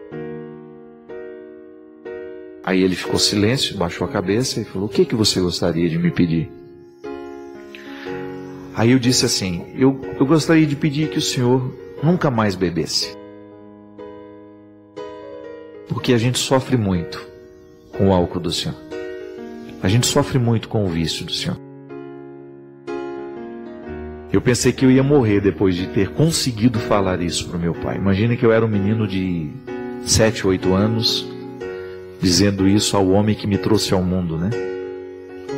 Aí ele ficou silêncio, baixou a cabeça e falou: o que você gostaria de me pedir? Aí eu disse assim: eu gostaria de pedir que o senhor nunca mais bebesse. Porque a gente sofre muito com o álcool do senhor. A gente sofre muito com o vício do senhor. Eu pensei que eu ia morrer depois de ter conseguido falar isso para o meu pai. Imagina que eu era um menino de 7, 8 anos, dizendo isso ao homem que me trouxe ao mundo,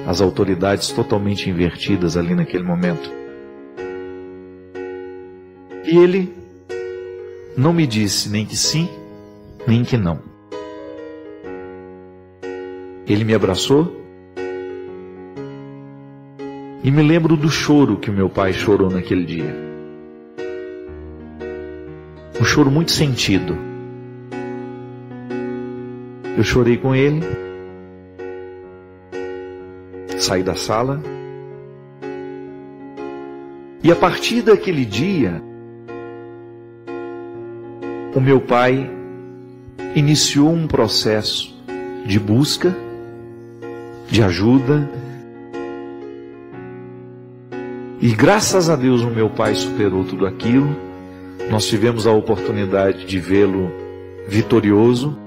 As autoridades totalmente invertidas ali naquele momento. E ele não me disse nem que sim, nem que não. Ele me abraçou. E me lembro do choro que o meu pai chorou naquele dia. Um choro muito sentido. Eu chorei com ele, saí da sala, e a partir daquele dia, o meu pai iniciou um processo de busca, de ajuda, e graças a Deus o meu pai superou tudo aquilo. Nós tivemos a oportunidade de vê-lo vitorioso,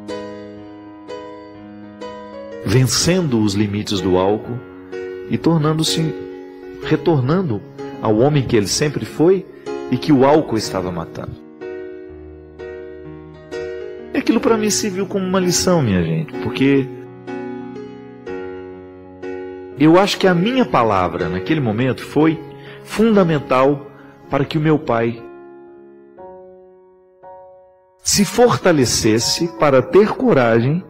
vencendo os limites do álcool e retornando ao homem que ele sempre foi e que o álcool estava matando. Aquilo para mim serviu como uma lição, minha gente, porque eu acho que a minha palavra naquele momento foi fundamental para que o meu pai se fortalecesse para ter coragem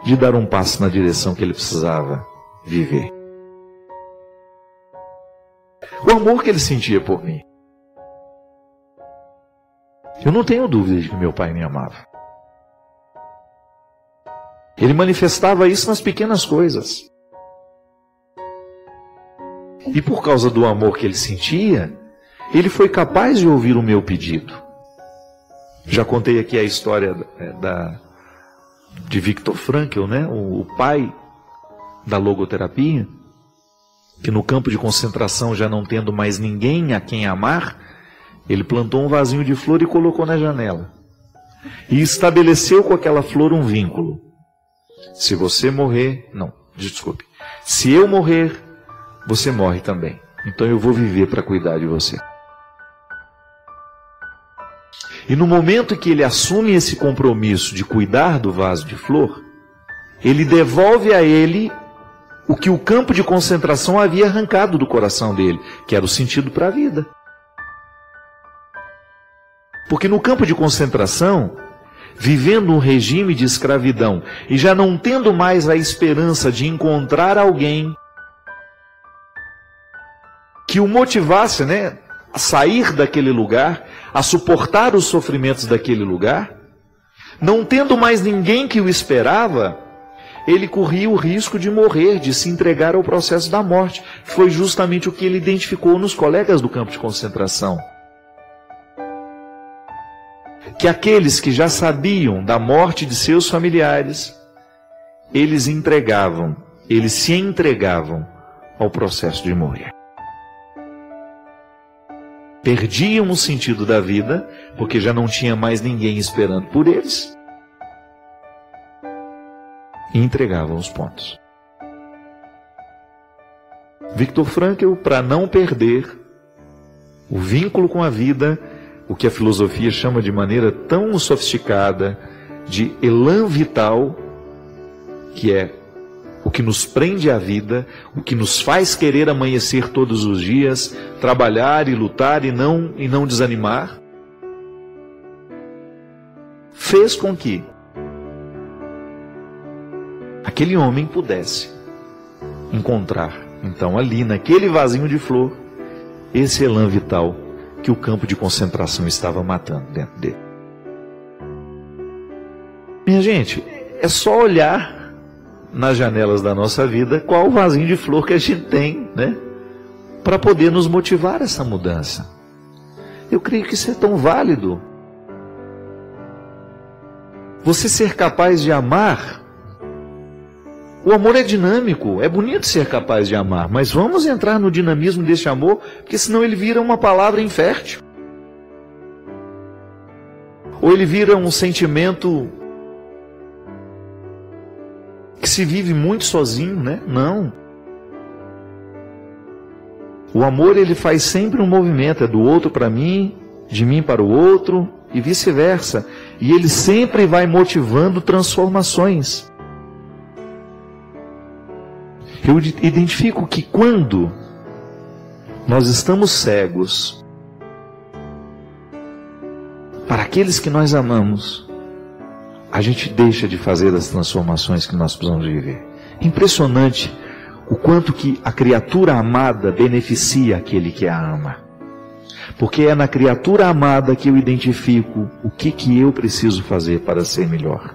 de dar um passo na direção que ele precisava viver. O amor que ele sentia por mim. Eu não tenho dúvida de que meu pai me amava. Ele manifestava isso nas pequenas coisas. E por causa do amor que ele sentia, ele foi capaz de ouvir o meu pedido. Já contei aqui a história de Viktor Frankl, né? O pai da logoterapia, que no campo de concentração, já não tendo mais ninguém a quem amar, ele plantou um vasinho de flor e colocou na janela. E estabeleceu com aquela flor um vínculo. Se você morrer, se eu morrer, você morre também. Então eu vou viver para cuidar de você. E no momento em que ele assume esse compromisso de cuidar do vaso de flor, ele devolve a ele o que o campo de concentração havia arrancado do coração dele, que era o sentido para a vida. Porque no campo de concentração, vivendo um regime de escravidão e já não tendo mais a esperança de encontrar alguém que o motivasse, a sair daquele lugar, a suportar os sofrimentos daquele lugar, não tendo mais ninguém que o esperava, ele corria o risco de morrer, de se entregar ao processo da morte. Foi justamente o que ele identificou nos colegas do campo de concentração. Que aqueles que já sabiam da morte de seus familiares, eles se entregavam ao processo de morrer. Perdiam o sentido da vida, porque já não tinha mais ninguém esperando por eles, e entregavam os pontos. Viktor Frankl, para não perder o vínculo com a vida, o que a filosofia chama de maneira tão sofisticada de elan vital, que é o que nos prende à vida, o que nos faz querer amanhecer todos os dias, trabalhar e lutar e não desanimar, fez com que aquele homem pudesse encontrar, então, ali naquele vasinho de flor, esse elan vital que o campo de concentração estava matando dentro dele. Minha gente, é só olhar nas janelas da nossa vida qual o vasinho de flor que a gente tem, para poder nos motivar a essa mudança. Eu creio que isso é tão válido. Você ser capaz de amar. O amor é dinâmico, é bonito ser capaz de amar, mas vamos entrar no dinamismo desse amor, porque senão ele vira uma palavra infértil. Ou ele vira um sentimento que se vive muito sozinho, Não. O amor, ele faz sempre um movimento, é do outro para mim, de mim para o outro, e vice-versa. E ele sempre vai motivando transformações. Eu identifico que quando nós estamos cegos para aqueles que nós amamos, a gente deixa de fazer as transformações que nós precisamos viver. Impressionante o quanto que a criatura amada beneficia aquele que a ama. Porque é na criatura amada que eu identifico o que eu preciso fazer para ser melhor.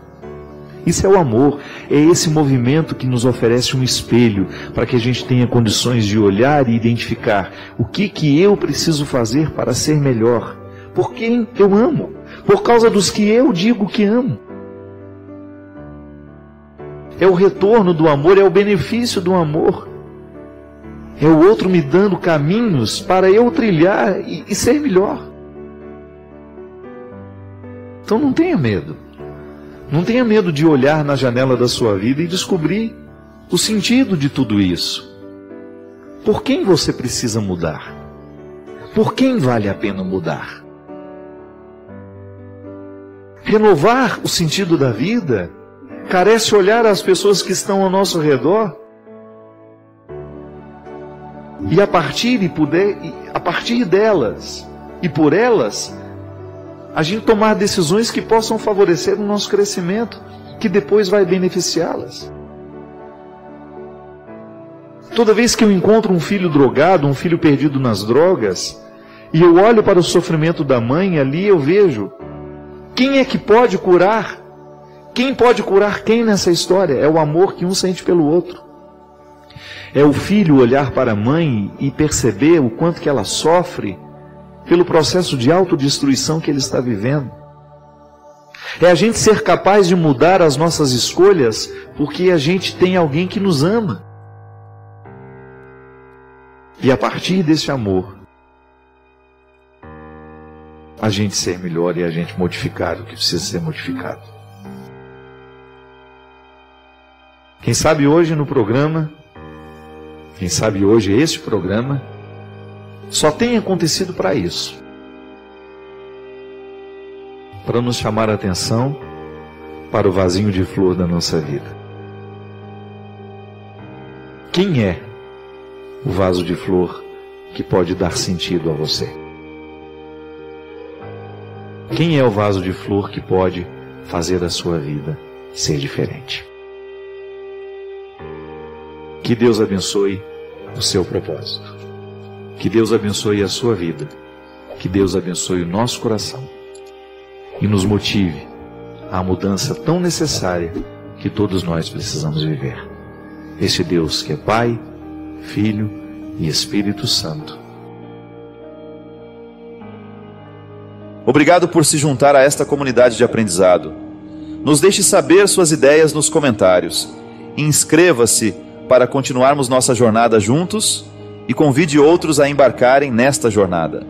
Isso é o amor, é esse movimento que nos oferece um espelho para que a gente tenha condições de olhar e identificar o que eu preciso fazer para ser melhor, por quem eu amo, por causa dos que eu digo que amo. É o retorno do amor, é o benefício do amor. É o outro me dando caminhos para eu trilhar e ser melhor. Então não tenha medo. Não tenha medo de olhar na janela da sua vida e descobrir o sentido de tudo isso. Por quem você precisa mudar? Por quem vale a pena mudar? Renovar o sentido da vida carece olhar as pessoas que estão ao nosso redor e a partir delas e por elas a gente tomar decisões que possam favorecer o nosso crescimento, que depois vai beneficiá-las. Toda vez que eu encontro um filho drogado, um filho perdido nas drogas, e eu olho para o sofrimento da mãe, ali eu vejo quem é que pode curar. Quem pode curar quem nessa história? É o amor que um sente pelo outro. É o filho olhar para a mãe e perceber o quanto que ela sofre pelo processo de autodestruição que ele está vivendo. É a gente ser capaz de mudar as nossas escolhas porque a gente tem alguém que nos ama. E a partir desse amor, a gente ser melhor e a gente modificar o que precisa ser modificado. Quem sabe hoje no programa, quem sabe hoje este programa, só tem acontecido para isso. Para nos chamar a atenção para o vasinho de flor da nossa vida. Quem é o vaso de flor que pode dar sentido a você? Quem é o vaso de flor que pode fazer a sua vida ser diferente? Que Deus abençoe o seu propósito. Que Deus abençoe a sua vida. Que Deus abençoe o nosso coração. E nos motive à mudança tão necessária que todos nós precisamos viver. Esse Deus que é Pai, Filho e Espírito Santo. Obrigado por se juntar a esta comunidade de aprendizado. Nos deixe saber suas ideias nos comentários. Inscreva-se para continuarmos nossa jornada juntos e convide outros a embarcarem nesta jornada.